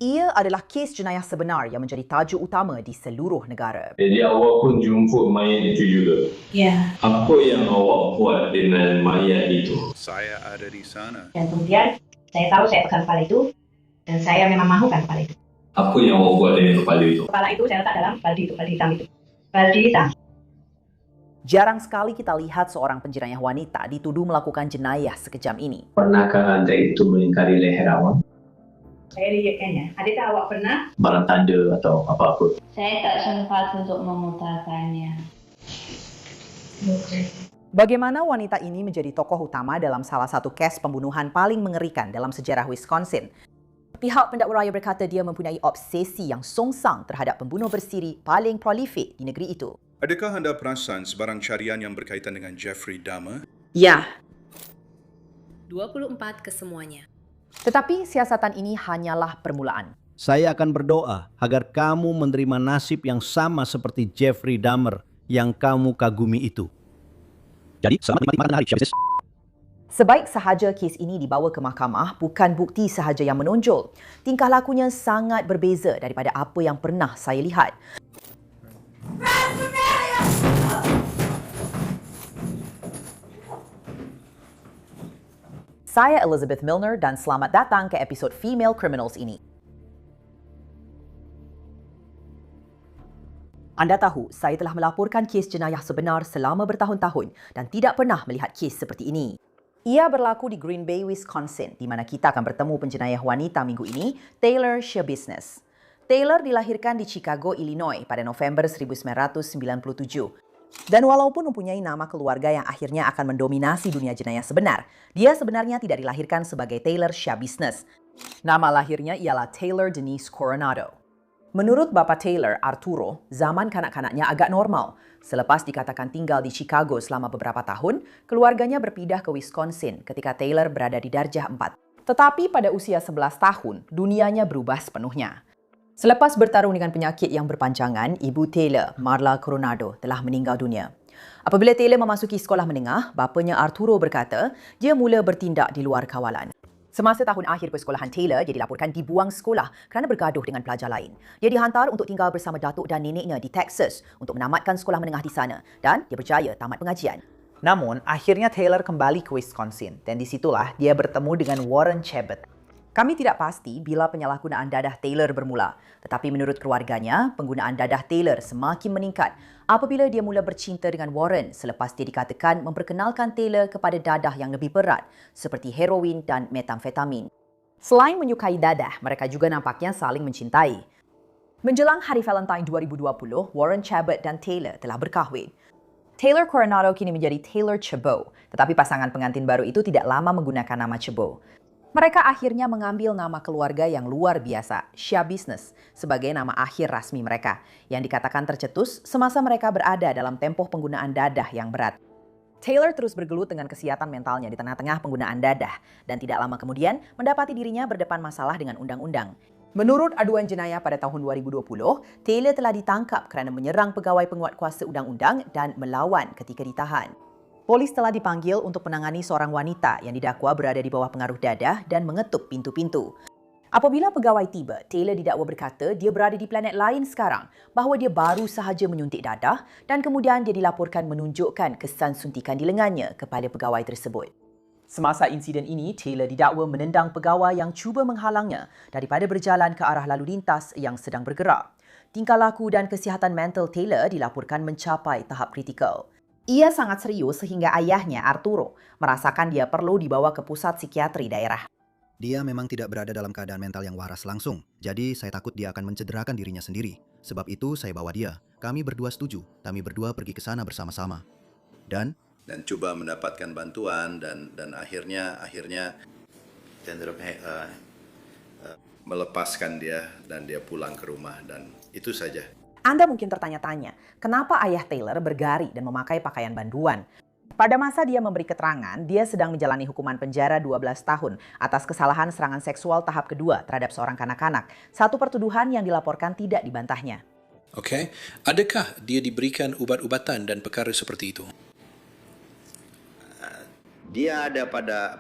Ia adalah kes jenayah sebenar yang menjadi tajuk utama di seluruh negara. Jadi awak pun jumpa mayat itu juga? Ya. Apa yang awak buat dengan mayat itu? Saya ada di sana. Dan kemudian saya tahu saya pegang kepala itu dan saya memang mahukan kepala itu. Apa yang awak buat dengan kepala itu? Kepala itu saya letak dalam baldi hitam itu. Baldi hitam. Jarang sekali kita lihat seorang penjenayah wanita dituduh melakukan jenayah sekejam ini. Pernahkah anda itu melingkari leher awak? Saya lihatkannya. Adakah awak pernah? Barang tanda atau apa-apa? Saya tak sempat untuk memutarkannya. Bagaimana wanita ini menjadi tokoh utama dalam salah satu kes pembunuhan paling mengerikan dalam sejarah Wisconsin. Pihak pendakwa raya berkata dia mempunyai obsesi yang songsang terhadap pembunuh bersiri paling prolifik di negeri itu. Adakah anda perasan sebarang carian yang berkaitan dengan Jeffrey Dahmer? Ya. 24 kesemuanya. Tetapi siasatan ini hanyalah permulaan. Saya akan berdoa agar kamu menerima nasib yang sama seperti Jeffrey Dahmer yang kamu kagumi itu. Jadi, selamat menikmati makan hari, Chef. Sebaik sahaja kes ini dibawa ke mahkamah, bukan bukti sahaja yang menonjol. Tingkah lakunya sangat berbeza daripada apa yang pernah saya lihat. Saya Elizabeth Milner dan selamat datang ke episod Female Criminals ini. Anda tahu, saya telah melaporkan kes jenayah sebenar selama bertahun-tahun dan tidak pernah melihat kes seperti ini. Ia berlaku di Green Bay, Wisconsin, di mana kita akan bertemu penjenayah wanita minggu ini, Taylor Schabusiness. Taylor dilahirkan di Chicago, Illinois pada November 1997. Dan walaupun mempunyai nama keluarga yang akhirnya akan mendominasi dunia jenayah sebenar, dia sebenarnya tidak dilahirkan sebagai Taylor Schabusiness. Nama lahirnya ialah Taylor Denise Coronado. Menurut bapa Taylor, Arturo, zaman kanak-kanaknya agak normal. Selepas dikatakan tinggal di Chicago selama beberapa tahun, keluarganya berpindah ke Wisconsin ketika Taylor berada di darjah 4. Tetapi pada usia 11 tahun, dunianya berubah sepenuhnya. Selepas bertarung dengan penyakit yang berpanjangan, ibu Taylor, Marla Coronado, telah meninggal dunia. Apabila Taylor memasuki sekolah menengah, bapanya Arturo berkata dia mula bertindak di luar kawalan. Semasa tahun akhir persekolahan Taylor, dia dilaporkan dibuang sekolah kerana bergaduh dengan pelajar lain. Dia dihantar untuk tinggal bersama datuk dan neneknya di Texas untuk menamatkan sekolah menengah di sana dan dia berjaya tamat pengajian. Namun, akhirnya Taylor kembali ke Wisconsin dan di situlah dia bertemu dengan Warren Chabot. Kami tidak pasti bila penyalahgunaan dadah Taylor bermula, tetapi menurut keluarganya, penggunaan dadah Taylor semakin meningkat apabila dia mula bercinta dengan Warren selepas dia dikatakan memperkenalkan Taylor kepada dadah yang lebih berat seperti heroin dan metamfetamin. Selain menyukai dadah, mereka juga nampaknya saling mencintai. Menjelang Hari Valentine 2020, Warren Chabot dan Taylor telah berkahwin. Taylor Coronado kini menjadi Taylor Chabot, tetapi pasangan pengantin baru itu tidak lama menggunakan nama Chabot. Mereka akhirnya mengambil nama keluarga yang luar biasa, Schabusiness, sebagai nama akhir rasmi mereka, yang dikatakan tercetus semasa mereka berada dalam tempoh penggunaan dadah yang berat. Taylor terus bergelut dengan kesehatan mentalnya di tengah-tengah penggunaan dadah, dan tidak lama kemudian mendapati dirinya berdepan masalah dengan undang-undang. Menurut aduan jenayah pada tahun 2020, Taylor telah ditangkap kerana menyerang pegawai penguatkuasa undang-undang dan melawan ketika ditahan. Polis telah dipanggil untuk menangani seorang wanita yang didakwa berada di bawah pengaruh dadah dan mengetuk pintu-pintu. Apabila pegawai tiba, Taylor didakwa berkata dia berada di planet lain sekarang, bahawa dia baru sahaja menyuntik dadah dan kemudian dia dilaporkan menunjukkan kesan suntikan di lengannya kepada pegawai tersebut. Semasa insiden ini, Taylor didakwa menendang pegawai yang cuba menghalangnya daripada berjalan ke arah lalu lintas yang sedang bergerak. Tingkah laku dan kesihatan mental Taylor dilaporkan mencapai tahap kritikal. Ia sangat serius sehingga ayahnya, Arturo, merasakan dia perlu dibawa ke pusat psikiatri daerah. Dia memang tidak berada dalam keadaan mental yang waras langsung, jadi saya takut dia akan mencederakan dirinya sendiri. Sebab itu saya bawa dia. Kami berdua setuju, kami berdua pergi ke sana bersama-sama. Dan coba mendapatkan bantuan dan akhirnya melepaskan dia dan dia pulang ke rumah dan itu saja. Anda mungkin tertanya-tanya, kenapa ayah Taylor bergari dan memakai pakaian banduan? Pada masa dia memberi keterangan, dia sedang menjalani hukuman penjara 12 tahun atas kesalahan serangan seksual tahap kedua terhadap seorang kanak-kanak. Satu pertuduhan yang dilaporkan tidak dibantahnya. Okey, adakah dia diberikan ubat-ubatan dan perkara seperti itu? Dia ada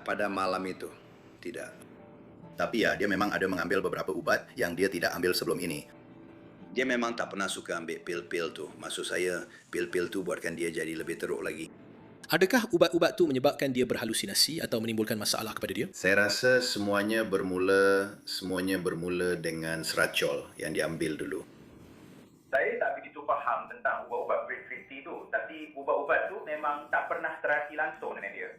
pada malam itu, tidak. Tapi ya, dia memang ada mengambil beberapa ubat yang dia tidak ambil sebelum ini. Dia memang tak pernah suka ambil pil-pil tu. Maksud saya, pil-pil tu buatkan dia jadi lebih teruk lagi. Adakah ubat-ubat tu menyebabkan dia berhalusinasi atau menimbulkan masalah kepada dia? Saya rasa semuanya bermula dengan seracol yang diambil dulu. Saya tak begitu faham tentang ubat-ubat grade 50 tu, tapi ubat-ubat tu memang tak pernah terasi langsung dengan dia.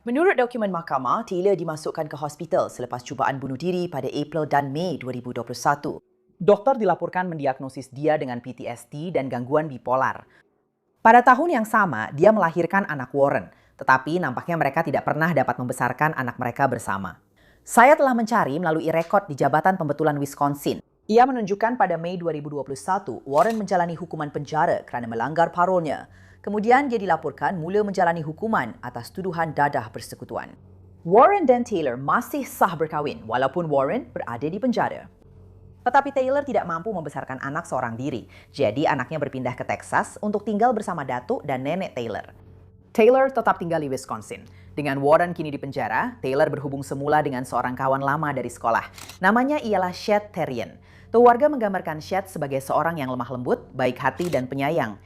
Menurut dokumen mahkamah, Taylor dimasukkan ke hospital selepas cubaan bunuh diri pada April dan Mei 2021. Doktor dilaporkan mendiagnosis dia dengan PTSD dan gangguan bipolar. Pada tahun yang sama, dia melahirkan anak Warren, tetapi nampaknya mereka tidak pernah dapat membesarkan anak mereka bersama. Saya telah mencari melalui rekod di Jabatan Pembetulan Wisconsin. Ia menunjukkan pada Mei 2021, Warren menjalani hukuman penjara kerana melanggar parolnya. Kemudian dia dilaporkan mula menjalani hukuman atas tuduhan dadah persekutuan. Warren dan Taylor masih sah berkahwin walaupun Warren berada di penjara. Tetapi Taylor tidak mampu membesarkan anak seorang diri, jadi anaknya berpindah ke Texas untuk tinggal bersama datuk dan nenek Taylor. Taylor tetap tinggal di Wisconsin. Dengan Warren kini di penjara, Taylor berhubung semula dengan seorang kawan lama dari sekolah. Namanya ialah Chet Terrien. Keluarga menggambarkan Chet sebagai seorang yang lemah lembut, baik hati dan penyayang.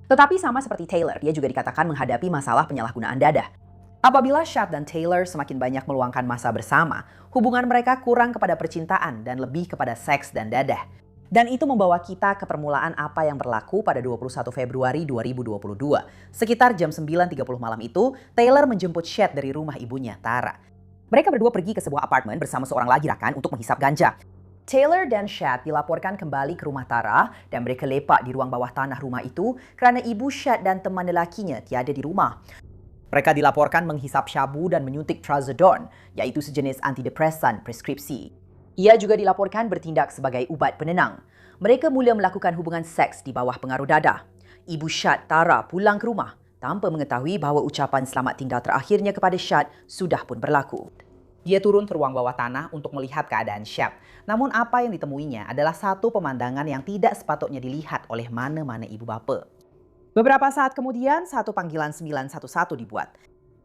Tetapi sama seperti Taylor, dia juga dikatakan menghadapi masalah penyalahgunaan dadah. Apabila Chet dan Taylor semakin banyak meluangkan masa bersama, hubungan mereka kurang kepada percintaan dan lebih kepada seks dan dadah. Dan itu membawa kita ke permulaan apa yang berlaku pada 21 Februari 2022. Sekitar jam 9.30 malam itu, Taylor menjemput Chet dari rumah ibunya, Tara. Mereka berdua pergi ke sebuah apartemen bersama seorang lagi rakan untuk menghisap ganja. Taylor dan Chet dilaporkan kembali ke rumah Tara dan mereka lepak di ruang bawah tanah rumah itu kerana ibu Chet dan teman lelakinya tiada di rumah. Mereka dilaporkan menghisap syabu dan menyuntik trazodone, iaitu sejenis antidepresan preskripsi. Ia juga dilaporkan bertindak sebagai ubat penenang. Mereka mula melakukan hubungan seks di bawah pengaruh dadah. Ibu Chet, Tara, pulang ke rumah tanpa mengetahui bahawa ucapan selamat tinggal terakhirnya kepada Chet sudah pun berlaku. Dia turun ke ruang bawah tanah untuk melihat keadaan Chet. Namun apa yang ditemuinya adalah satu pemandangan yang tidak sepatutnya dilihat oleh mana-mana ibu bapa. Beberapa saat kemudian, satu panggilan 911 dibuat.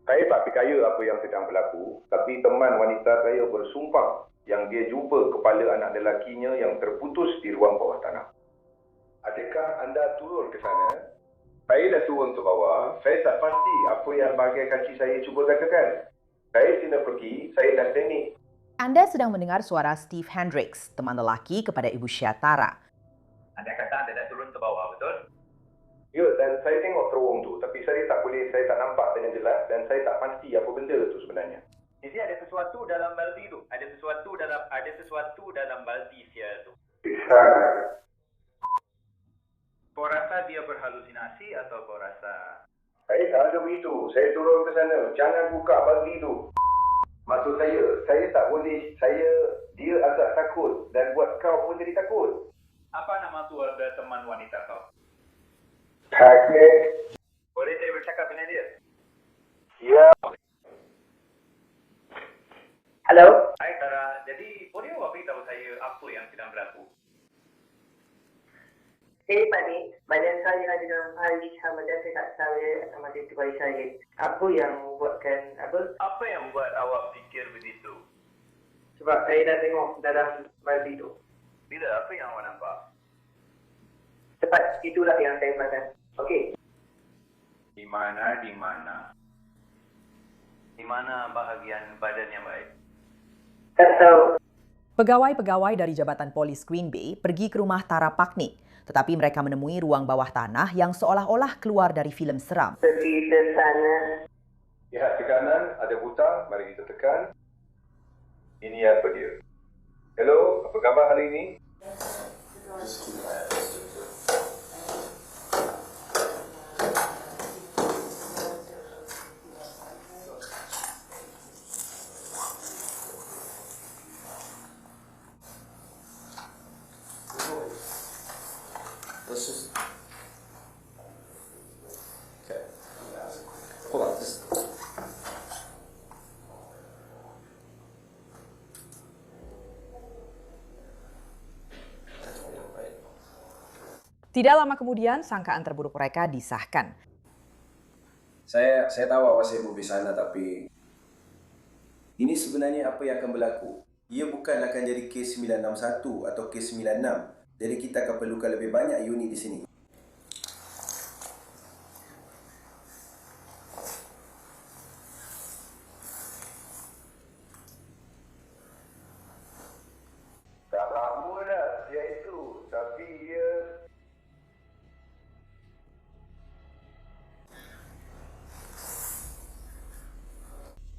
Saya tak percaya apa yang sedang berlaku, tapi teman wanita saya bersumpah yang dia jumpa kepala anak lelakinya yang terputus di ruang bawah tanah. Adakah anda turun ke sana? Saya dah turun ke bawah. Saya tak pasti apa yang bahagian kaki saya cuba katakan. Saya sila pergi, saya dah teknik. Anda sedang mendengar suara Steve Hendricks, teman lelaki kepada ibu Chet, Tara. Anda kata anda dah turun ke bawah, betul? Ya, dan saya tengok terowong tu, tapi saya tak nampak dengan jelas dan saya tak pasti apa benda tu sebenarnya. Jadi ada sesuatu dalam baldi tu. Ada sesuatu dalam baldi sia tu. Kau rasa dia berhalusinasi atau kau rasa? Saya tak ada begitu. Saya turun ke sana. Jangan buka baldi tu. Maksud saya tak boleh. Dia agak takut dan buat kau pun jadi takut. Apa nama keluarga teman wanita kau? Patrick. Boleh saya bercakap dengan dia? Ya. Hello? Hai Tara. Jadi, boleh awak beritahu saya apa yang sedang berlaku? Saya Pak Nik, badan saya ada dalam hari sama dan saya tak tahu dia sama dia kepada saya. Apa yang membuatkan apa? Apa yang buat awak fikir begitu? Sebab saya dah tengok dalam baldi tu. Bila apa yang awak nampak? Tepat itulah yang saya perasan. Okey. Di mana? Di mana bahagian badan yang baik? Tak tahu. Pegawai-pegawai dari Jabatan Polis Green Bay pergi ke rumah Tara Paknik, tetapi mereka menemui ruang bawah tanah yang seolah-olah keluar dari filem seram. Pergi ke sana. Lihat ke kanan, ada butang, mari kita tekan. Ini apa dia? Hello, apa khabar hari ini? Tidak lama kemudian, sangkaan terburuk mereka disahkan. Saya tahu awak sibuk di sana, tapi ini sebenarnya apa yang akan berlaku. Ia bukan akan jadi kes 961 atau kes 96. Jadi kita akan perlukan lebih banyak unit di sini. Tak lama dah dia itu, tapi ia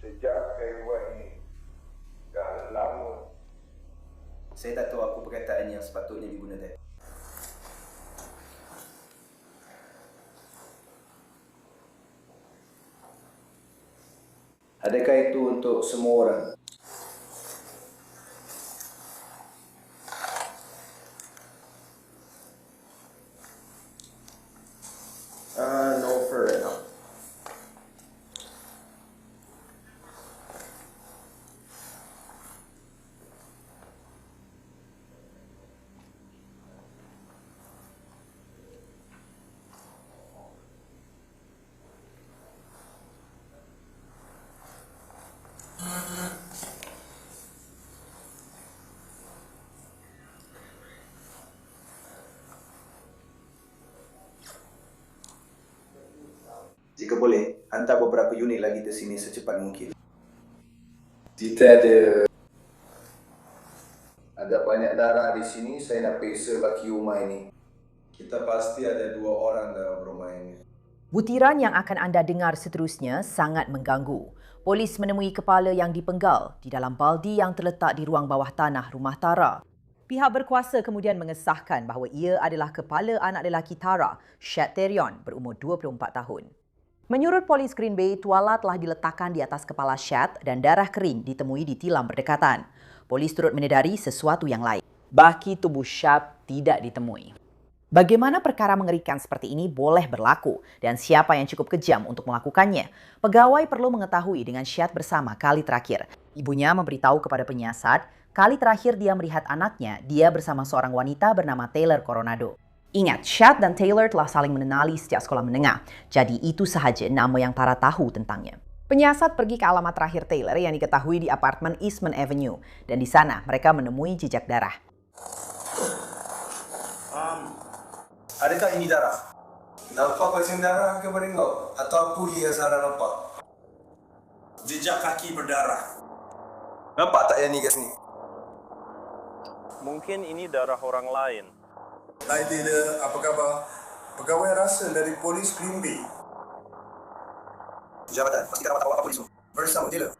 sejak saya buat ini dah lama. Saya tak tahu apa perkataan yang sepatutnya digunakan. Adakah itu untuk semua orang? No for right now. Jika boleh, hantar beberapa unit lagi ke sini secepat mungkin. Kita ada agak banyak darah di sini, saya nak periksa laki rumah ini. Kita pasti ada 2 orang dalam rumah ini. Butiran yang akan anda dengar seterusnya sangat mengganggu. Polis menemui kepala yang dipenggal di dalam baldi yang terletak di ruang bawah tanah rumah Tara. Pihak berkuasa kemudian mengesahkan bahawa ia adalah kepala anak lelaki Tara, Shad Terion, berumur 24 tahun. Menurut polis Green Bay, tuala telah diletakkan di atas kepala Shad dan darah kering ditemui di tilam berdekatan. Polis turut menyedari sesuatu yang lain. Baki tubuh Shad tidak ditemui. Bagaimana perkara mengerikan seperti ini boleh berlaku dan siapa yang cukup kejam untuk melakukannya? Pegawai perlu mengetahui dengan Shad bersama kali terakhir. Ibunya memberitahu kepada penyiasat, kali terakhir dia melihat anaknya, dia bersama seorang wanita bernama Taylor Coronado. Ingat, Shad dan Taylor telah saling mengenali sejak sekolah menengah. Jadi itu sahaja nama yang Tara tahu tentangnya. Penyiasat pergi ke alamat terakhir Taylor yang diketahui di apartemen Eastman Avenue. Dan di sana mereka menemui jejak darah. Adakah ini darah? Nampak macam darah kepada engkau? Atau apa yang salah nampak? Jejak kaki berdarah. Nampak tak yang ni kat sini? Mungkin ini darah orang lain. Hai Taylor, apa khabar? Pegawai rasa dari polis Green Bay. Jabatan, pastikan awak tahu apa polis tu. Bersama Taylor.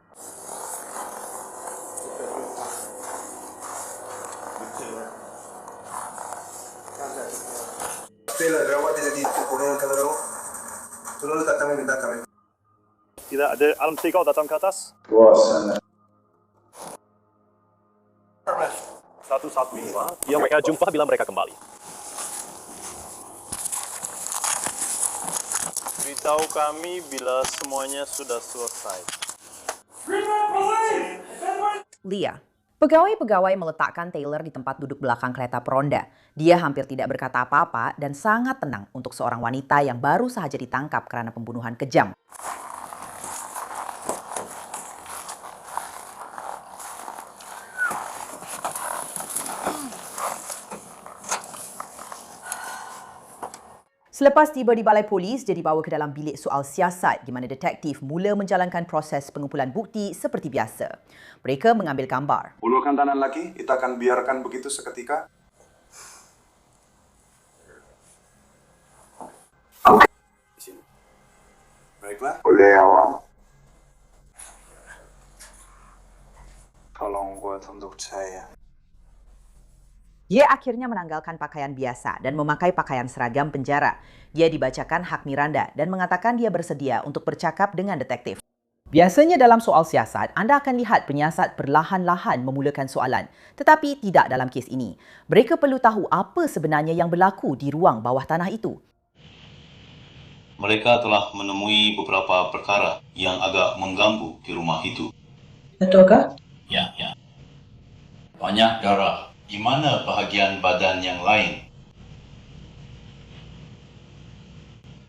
Taylor, rawat dia jadi tukang kalau rawat. Tolong letak tangan di belakang. Tidak ada alam setikau datang ke atas. Bos, sana. 112 yang mereka jumpa bila mereka kembali. Beritahu kami bila semuanya sudah selesai. Leah. Pegawai-pegawai meletakkan Taylor di tempat duduk belakang kereta peronda. Dia hampir tidak berkata apa-apa dan sangat tenang untuk seorang wanita yang baru sahaja ditangkap kerana pembunuhan kejam. Selepas tiba di balai polis, dia dibawa ke dalam bilik soal siasat di mana detektif mula menjalankan proses pengumpulan bukti seperti biasa. Mereka mengambil gambar. Ulurkan tangan lagi, kita akan biarkan begitu seketika. Di sini. Baiklah. Boleh awak. Tolong buat untuk saya. Dia akhirnya menanggalkan pakaian biasa dan memakai pakaian seragam penjara. Dia dibacakan hak Miranda dan mengatakan dia bersedia untuk bercakap dengan detektif. Biasanya dalam soal siasat, anda akan lihat penyiasat perlahan-lahan memulakan soalan. Tetapi tidak dalam kes ini. Mereka perlu tahu apa sebenarnya yang berlaku di ruang bawah tanah itu. Mereka telah menemui beberapa perkara yang agak mengganggu di rumah itu. Betulkah? Ya. Banyak darah. Di mana bahagian badan yang lain?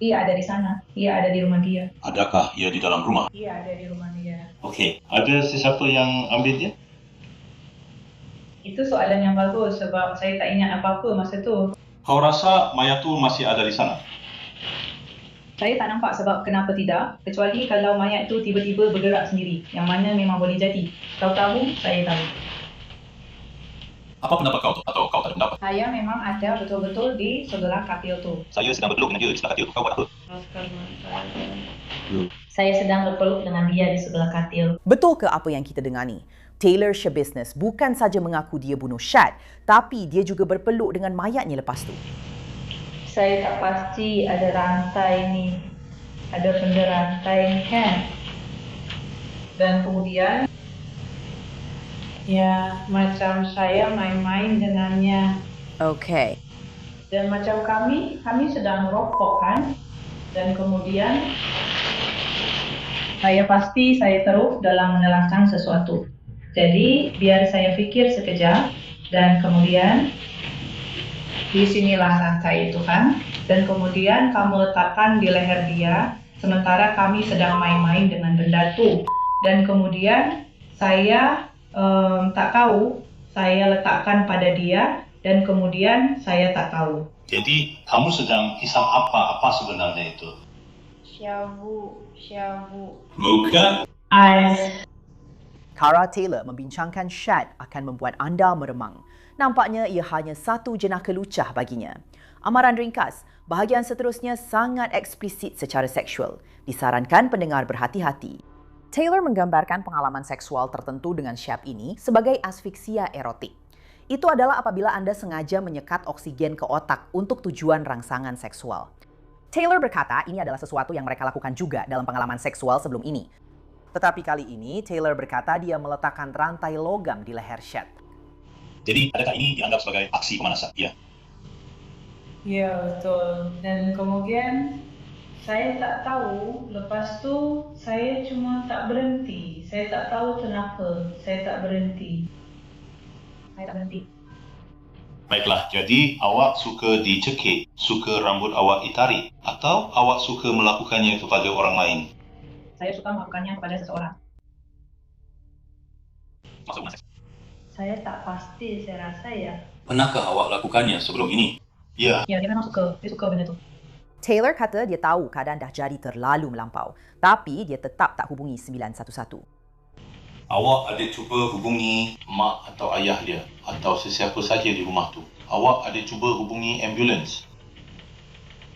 Ia ada di sana. Ia ada di rumah dia. Adakah ia di dalam rumah? Ia ada di rumah dia. Okey. Ada sesiapa yang ambil dia? Itu soalan yang bagus sebab saya tak ingat apa-apa masa tu. Kau rasa mayat tu masih ada di sana? Saya tak nampak sebab kenapa tidak, kecuali kalau mayat tu tiba-tiba bergerak sendiri, yang mana memang boleh jadi. Kau tahu, saya tahu. Apa pendapat kau tu? Atau kau tak ada pendapat? Saya memang ada betul-betul di sebelah katil tu. Saya sedang berpeluk dengan dia di sebelah katil. Kau buat apa? Saya sedang berpeluk dengan dia di sebelah katil. Betul ke apa yang kita dengar ni? Taylor Shabusiness bukan saja mengaku dia bunuh Shad, tapi dia juga berpeluk dengan mayatnya lepas tu. Saya tak pasti ada rantai ni. Ada benda rantai ni kan? Dan kemudian, ya macam saya main-main dengannya. Okay. Dan macam kami sedang merokok kan? Dan kemudian, saya pasti saya terus dalam menerangkan sesuatu. Jadi, biar saya fikir sekejap dan kemudian di sinilah rantai itu kan. Dan kemudian kamu letakkan di leher dia sementara kami sedang main-main dengan benda tu. Dan kemudian saya tak tahu, saya letakkan pada dia dan kemudian saya tak tahu. Jadi, kamu sedang hisap apa sebenarnya itu? Syabu. Bukan. Cara Taylor membincangkan Shad akan membuat anda meremang. Nampaknya ia hanya satu jenaka lucah baginya. Amaran ringkas, bahagian seterusnya sangat eksplisit secara seksual. Disarankan pendengar berhati-hati. Taylor menggambarkan pengalaman seksual tertentu dengan Shad ini sebagai asfiksia erotik. Itu adalah apabila anda sengaja menyekat oksigen ke otak untuk tujuan rangsangan seksual. Taylor berkata ini adalah sesuatu yang mereka lakukan juga dalam pengalaman seksual sebelum ini. Tetapi kali ini, Taylor berkata dia meletakkan rantai logam di leher Shad. Jadi, adakah ini dianggap sebagai aksi pemanasan? Ya. Ya, betul. Dan kemudian, saya tak tahu. Lepas tu, saya cuma tak berhenti. Saya tak tahu kenapa. Saya tak berhenti. Baiklah, jadi awak suka dicekik, suka rambut awak ditarik, atau awak suka melakukannya kepada orang lain? Saya suka melakukannya kepada seseorang. Masuk mana? Saya tak pasti, saya rasa ya. Pernahkah awak lakukannya sebelum ini? Ya. Ya, dia memang suka. Dia suka benda tu. Taylor kata dia tahu keadaan dah jadi terlalu melampau. Tapi dia tetap tak hubungi 911. Awak ada cuba hubungi mak atau ayah dia atau sesiapa saja di rumah tu. Awak ada cuba hubungi ambulans.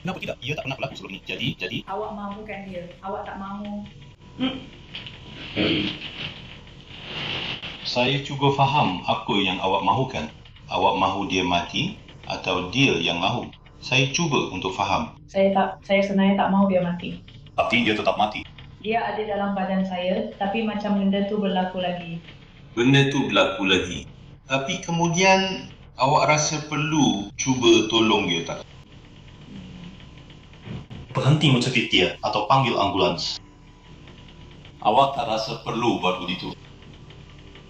Kenapa tidak? Ia tak pernah berlaku sebelum ini. Jadi... Awak mahukan dia. Awak tak mahu. Saya cuba faham apa yang awak mahukan. Awak mahu dia mati atau dia yang mahu? Saya cuba untuk faham. Saya sebenarnya tak mahu dia mati. Tapi dia tetap mati. Dia ada dalam badan saya, tapi macam benda tu berlaku lagi. Benda tu berlaku lagi. Tapi kemudian awak rasa perlu cuba tolong dia tak? Berhenti mencekik dia atau panggil ambulans. Awak tak rasa perlu buat begitu?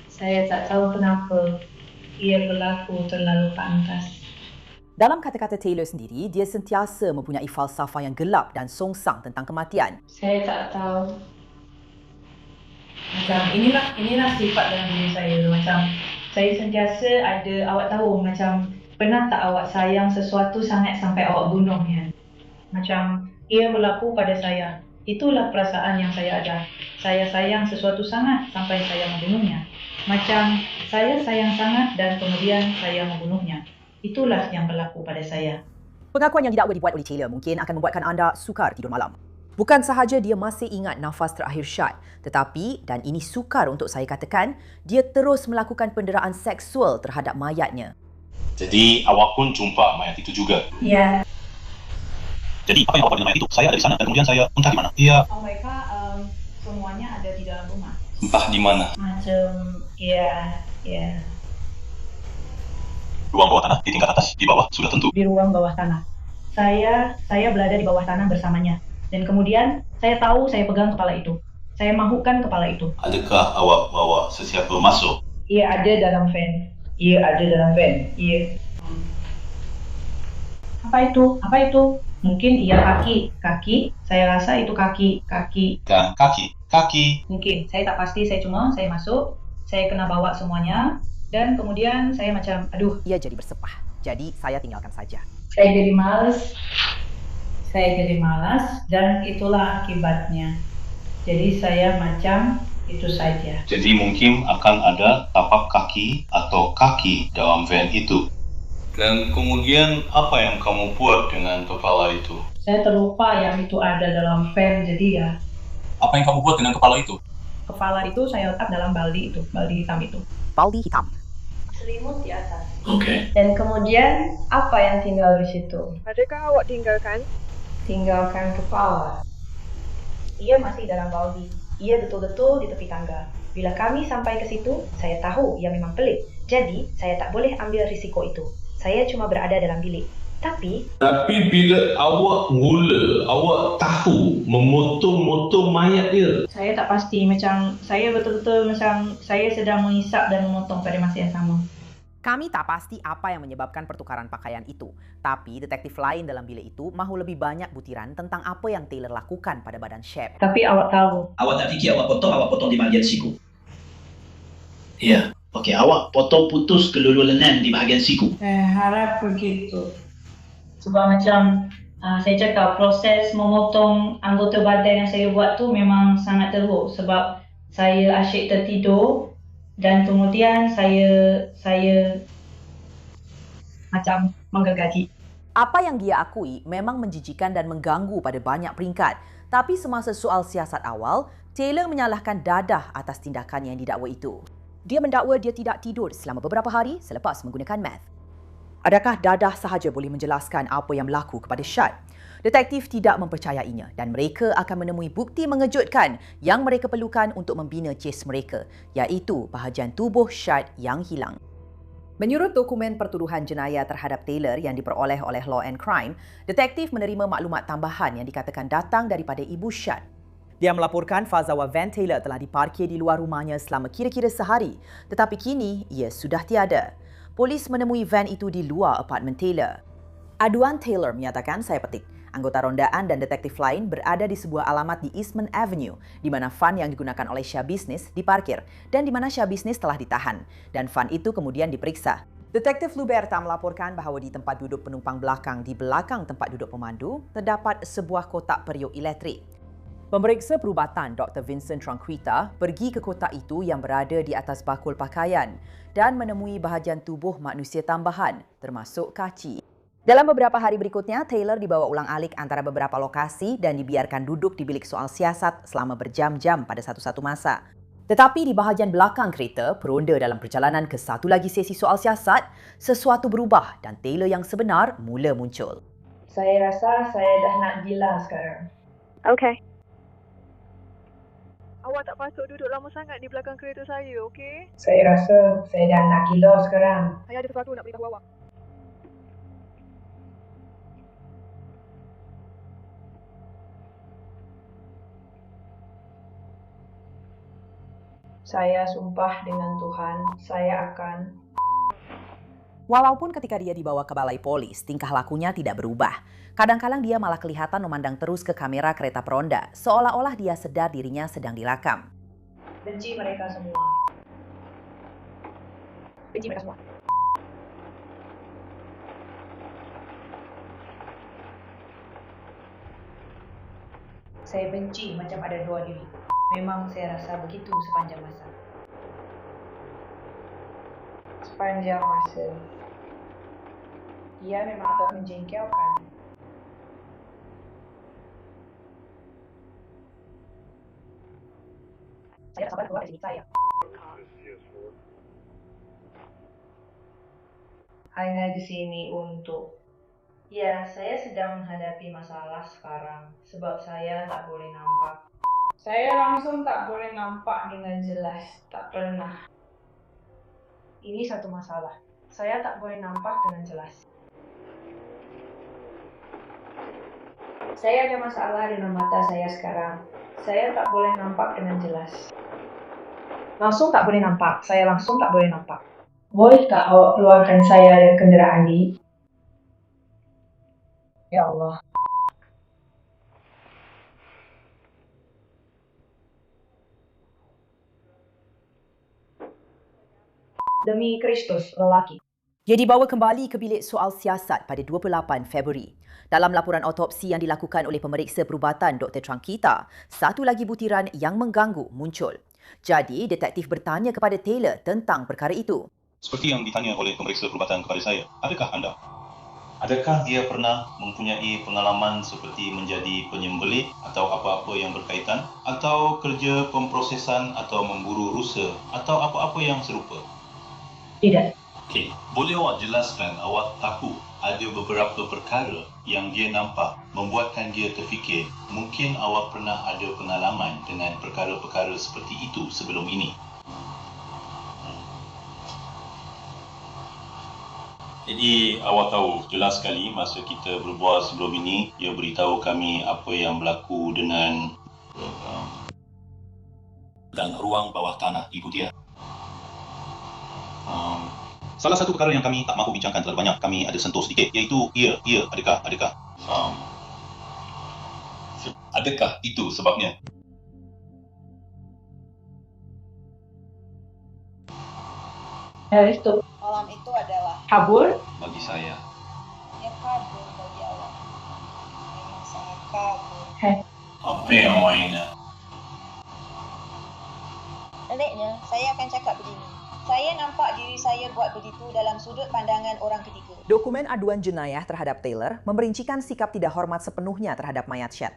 Saya tak tahu kenapa ia berlaku terlalu pantas. Dalam kata-kata Taylor sendiri, dia sentiasa mempunyai falsafah yang gelap dan songsang tentang kematian. Saya tak tahu. Macam inilah sifat dalam diri saya. Macam saya sentiasa ada, awak tahu macam pernah tak awak sayang sesuatu sangat sampai awak bunuhnya. Macam ia berlaku pada saya. Itulah perasaan yang saya ada. Saya sayang sesuatu sangat sampai saya membunuhnya. Macam saya sayang sangat dan kemudian saya membunuhnya. Itulah yang berlaku pada saya. Pengakuan yang tidak boleh dibuat oleh Taylor mungkin akan membuatkan anda sukar tidur malam. Bukan sahaja dia masih ingat nafas terakhir Shad, tetapi, dan ini sukar untuk saya katakan, dia terus melakukan penderaan seksual terhadap mayatnya. Jadi awak pun jumpa mayat itu juga? Ya. Jadi apa yang awak buat dengan mayat itu? Saya ada di sana dan kemudian saya entah di mana. Ya. Mereka semuanya ada di dalam rumah. Entah di mana? Macam, ya. Ruang bawah tanah, di tingkat atas, di bawah, sudah tentu. Di ruang bawah tanah. Saya berada di bawah tanah bersamanya. Dan kemudian saya tahu saya pegang kepala itu. Saya mahukan kepala itu. Adakah awak bawa sesiapa masuk? Ia ada dalam van. Ia. Apa itu? Mungkin ia kaki. Saya rasa itu kaki. Dan kaki. Mungkin. Saya tak pasti. Saya masuk. Saya kena bawa semuanya. Dan kemudian saya macam, aduh. Ia jadi bersepah. Jadi saya tinggalkan saja. Saya jadi malas dan itulah akibatnya. Jadi saya macam itu saja. Jadi mungkin akan ada tapak kaki atau kaki dalam van itu. Dan kemudian apa yang kamu buat dengan kepala itu? Saya terlupa yang itu ada dalam van, jadi ya. Apa yang kamu buat dengan kepala itu? Kepala itu saya letak dalam baldi hitam itu. Baldi hitam. Selimut di atas. Oke. Dan kemudian apa yang tinggal di situ? Adakah awak tinggalkan? Tinggalkan kepala. Ia masih dalam baldi. Ia betul-betul di tepi tangga. Bila kami sampai ke situ, saya tahu ia memang pelik. Jadi, saya tak boleh ambil risiko itu. Saya cuma berada dalam bilik. Tapi bila awak mula, awak tahu memotong-motong mayat dia. saya tak pasti, macam saya betul-betul macam saya sedang mengisap dan memotong pada masa yang sama. Kami tak pasti apa yang menyebabkan pertukaran pakaian itu. Tapi detektif lain dalam bilik itu mahu lebih banyak butiran tentang apa yang Taylor lakukan pada badan Shep. Tapi awak tahu. Awak tak fikir awak potong di bahagian siku? Ya, okey, awak potong putus kelulu lengan di bahagian siku. Harap begitu. Sebab macam saya cakap proses memotong anggota badan yang saya buat tu memang sangat teruk sebab saya asyik tertidur dan kemudian saya macam menggergaji. Apa yang dia akui memang menjijikan dan mengganggu pada banyak peringkat. Tapi semasa soal siasat awal, Taylor menyalahkan Dadah atas tindakan yang didakwa itu. Dia mendakwa dia tidak tidur selama beberapa hari selepas menggunakan meth. Adakah Dadah sahaja boleh menjelaskan apa yang berlaku kepada Shad? Detektif tidak mempercayainya dan mereka akan menemui bukti mengejutkan yang mereka perlukan untuk membina kes mereka, iaitu bahagian tubuh Shad yang hilang. Menurut dokumen pertuduhan jenayah terhadap Taylor yang diperoleh oleh Law and Crime, detektif menerima maklumat tambahan yang dikatakan datang daripada ibu Shad. Dia melaporkan Fazawa Van Taylor telah diparkir di luar rumahnya selama kira-kira sehari, tetapi kini ia sudah tiada. Polis menemui van itu di luar apartmen Taylor. Aduan Taylor menyatakan, saya petik, anggota rondaan dan detektif lain berada di sebuah alamat di Eastman Avenue di mana van yang digunakan oleh Syah Business diparkir dan di mana Syah Business telah ditahan dan van itu kemudian diperiksa. Detektif Luberta melaporkan bahawa di tempat duduk penumpang belakang di belakang tempat duduk pemandu terdapat sebuah kotak periuk elektrik. Pemeriksa perubatan Dr. Vincent Tranquita pergi ke kotak itu yang berada di atas bakul pakaian dan menemui bahagian tubuh manusia tambahan termasuk kaci. Dalam beberapa hari berikutnya, Taylor dibawa ulang-alik antara beberapa lokasi dan dibiarkan duduk di bilik soal siasat selama berjam-jam pada satu-satu masa. Tetapi di bahagian belakang kereta, peronda dalam perjalanan ke satu lagi sesi soal siasat, sesuatu berubah dan Taylor yang sebenar mula muncul. Saya rasa saya dah nak gila sekarang. Okey. Awak tak patut duduk lama sangat di belakang kereta saya, okey? Saya rasa saya dah nak gila sekarang. Saya ada sesuatu nak beritahu awak. Saya sumpah dengan Tuhan, saya akan... Walaupun ketika dia dibawa ke balai polis, tingkah lakunya tidak berubah. Kadang-kadang dia malah kelihatan memandang terus ke kamera kereta peronda, seolah-olah dia sedar dirinya sedang dilakam. Benci mereka semua. Benci mereka semua. Saya benci macam ada dua diri. Memang saya rasa begitu sepanjang masa. Sepanjang masa. Dia memang agak menjengkelkan. Saya tak sabar keluar dari sini saya. Hanya di sini untuk... Ya, saya sedang menghadapi masalah sekarang sebab saya tak boleh nampak. Saya langsung tak boleh nampak dengan jelas, tak pernah. Ini satu masalah. Saya tak boleh nampak dengan jelas. Saya ada masalah dengan mata saya sekarang. Saya tak boleh nampak dengan jelas. Langsung tak boleh nampak. Saya langsung tak boleh nampak. Boleh tak awak keluarkan saya dari kenderaan ini? Ya Allah. Demi Kristus, lelaki. Dia dibawa kembali ke bilik soal siasat pada 28 Februari. Dalam laporan autopsi yang dilakukan oleh pemeriksa perubatan Dr. Trangkita, satu lagi butiran yang mengganggu muncul. Jadi, detektif bertanya kepada Taylor tentang perkara itu. Seperti yang ditanya oleh pemeriksa perubatan kepada saya, adakah dia pernah mempunyai pengalaman seperti menjadi penyembelih atau apa-apa yang berkaitan, atau kerja pemprosesan atau memburu rusa atau apa-apa yang serupa? Tidak. Okey, boleh awak jelaskan awak tahu ada beberapa perkara yang dia nampak membuatkan dia terfikir mungkin awak pernah ada pengalaman dengan perkara-perkara seperti itu sebelum ini? Jadi awak tahu jelas sekali masa kita berbual sebelum ini, dia beritahu kami apa yang berlaku dengan dan ruang bawah tanah ibu dia. Salah satu perkara yang kami tak mahu bincangkan terlalu banyak, kami ada sentuh sedikit, iaitu adakah? Adakah itu sebabnya? Itu Malam itu adalah kabur. Bagi saya. ya kabur bagi awak. Memang sangat kabur. Apa yang mainnya? Sebaliknya, saya akan cakap begini. Saya nampak diri saya buat begitu dalam sudut pandangan orang ketiga. Dokumen aduan jenayah terhadap Taylor memerincikan sikap tidak hormat sepenuhnya terhadap mayat Shad.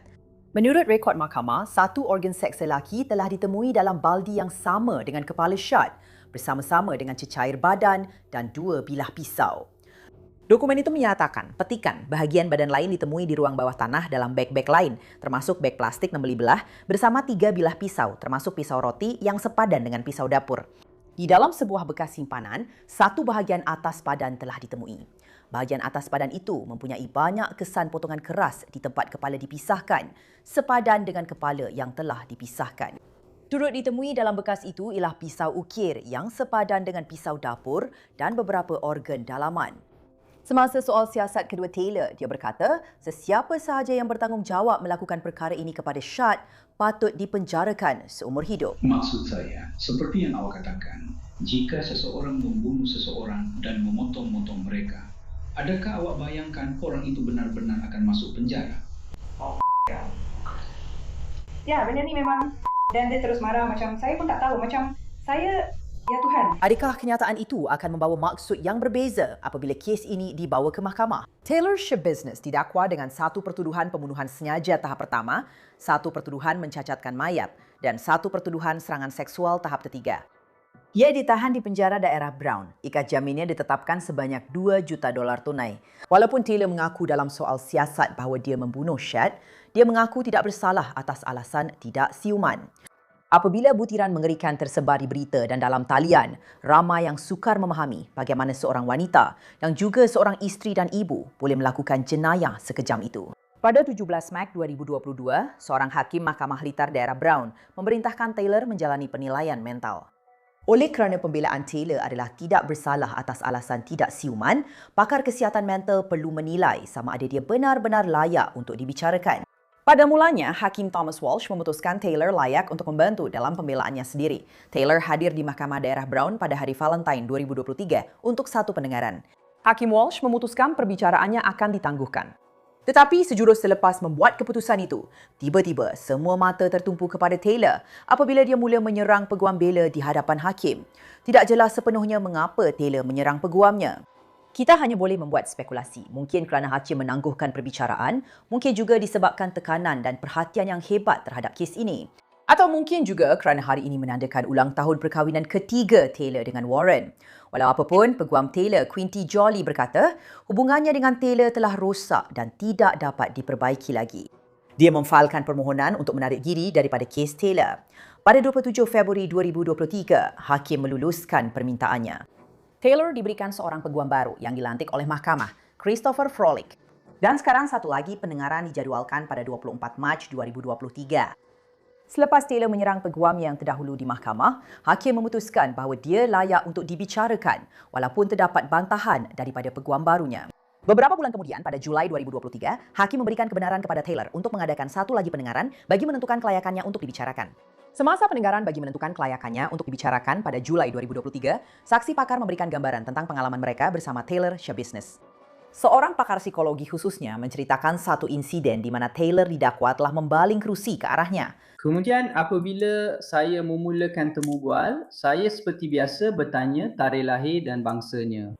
Menurut rekod mahkamah, satu organ seks lelaki telah ditemui dalam baldi yang sama dengan kepala Shad, bersama-sama dengan cecair badan dan 2 bilah pisau. Dokumen itu menyatakan petikan bahagian badan lain ditemui di ruang bawah tanah dalam beg-beg lain, termasuk beg plastik 6 belah bersama 3 bilah pisau, termasuk pisau roti yang sepadan dengan pisau dapur. Di dalam sebuah bekas simpanan, satu bahagian atas badan telah ditemui. Bahagian atas badan itu mempunyai banyak kesan potongan keras di tempat kepala dipisahkan, sepadan dengan kepala yang telah dipisahkan. Turut ditemui dalam bekas itu ialah pisau ukir yang sepadan dengan pisau dapur dan beberapa organ dalaman. Semasa soal siasat kedua Taylor, dia berkata sesiapa sahaja yang bertanggungjawab melakukan perkara ini kepada Shad patut dipenjarakan seumur hidup. Maksud saya, seperti yang awak katakan, jika seseorang membunuh seseorang dan memotong-motong mereka, adakah awak bayangkan orang itu benar-benar akan masuk penjara? Ya, benda ni memang. Dan dia terus marah macam, saya pun tak tahu. Macam, saya, ya Tuhan. Adakah kenyataan itu akan membawa maksud yang berbeza apabila kes ini dibawa ke mahkamah? Taylor Shabusiness didakwa dengan satu pertuduhan pembunuhan sengaja tahap pertama, satu pertuduhan mencacatkan mayat dan satu pertuduhan serangan seksual tahap ketiga. Ia ditahan di penjara daerah Brown. Ikat jaminnya ditetapkan sebanyak $2 juta tunai. Walaupun Taylor mengaku dalam soal siasat bahawa dia membunuh Shad, dia mengaku tidak bersalah atas alasan tidak siuman. Apabila butiran mengerikan tersebar di berita dan dalam talian, ramai yang sukar memahami bagaimana seorang wanita yang juga seorang isteri dan ibu boleh melakukan jenayah sekejam itu. Pada 17 Mac 2022, seorang hakim Mahkamah Litar daerah Brown memerintahkan Taylor menjalani penilaian mental. Oleh kerana pembelaan Taylor adalah tidak bersalah atas alasan tidak siuman, pakar kesihatan mental perlu menilai sama ada dia benar-benar layak untuk dibicarakan. Pada mulanya, Hakim Thomas Walsh memutuskan Taylor layak untuk membantu dalam pembelaannya sendiri. Taylor hadir di Mahkamah Daerah Brown pada hari Valentine 2023 untuk satu pendengaran. Hakim Walsh memutuskan perbicaraannya akan ditangguhkan. Tetapi sejurus selepas membuat keputusan itu, tiba-tiba semua mata tertumpu kepada Taylor apabila dia mula menyerang peguam bela di hadapan hakim. Tidak jelas sepenuhnya mengapa Taylor menyerang peguamnya. Kita hanya boleh membuat spekulasi. Mungkin kerana hakim menangguhkan perbicaraan, mungkin juga disebabkan tekanan dan perhatian yang hebat terhadap kes ini. Atau mungkin juga kerana hari ini menandakan ulang tahun perkahwinan ketiga Taylor dengan Warren. Walau apapun, peguam Taylor, Quinty Jolly berkata, hubungannya dengan Taylor telah rosak dan tidak dapat diperbaiki lagi. Dia memfailkan permohonan untuk menarik diri daripada kes Taylor. Pada 27 Februari 2023, hakim meluluskan permintaannya. Taylor diberikan seorang peguam baru yang dilantik oleh mahkamah, Christopher Froelich. Dan sekarang satu lagi pendengaran dijadualkan pada 24 Mac 2023. Selepas Taylor menyerang peguam yang terdahulu di mahkamah, hakim memutuskan bahawa dia layak untuk dibicarakan walaupun terdapat bantahan daripada peguam barunya. Beberapa bulan kemudian, pada Julai 2023, hakim memberikan kebenaran kepada Taylor untuk mengadakan satu lagi pendengaran bagi menentukan kelayakannya untuk dibicarakan. Semasa pendengaran bagi menentukan kelayakannya untuk dibicarakan pada Julai 2023, saksi pakar memberikan gambaran tentang pengalaman mereka bersama Taylor Shabusiness. Seorang pakar psikologi khususnya menceritakan satu insiden di mana Taylor didakwa telah membaling kerusi ke arahnya. Kemudian apabila saya memulakan temu bual, saya seperti biasa bertanya tarikh lahir dan bangsanya.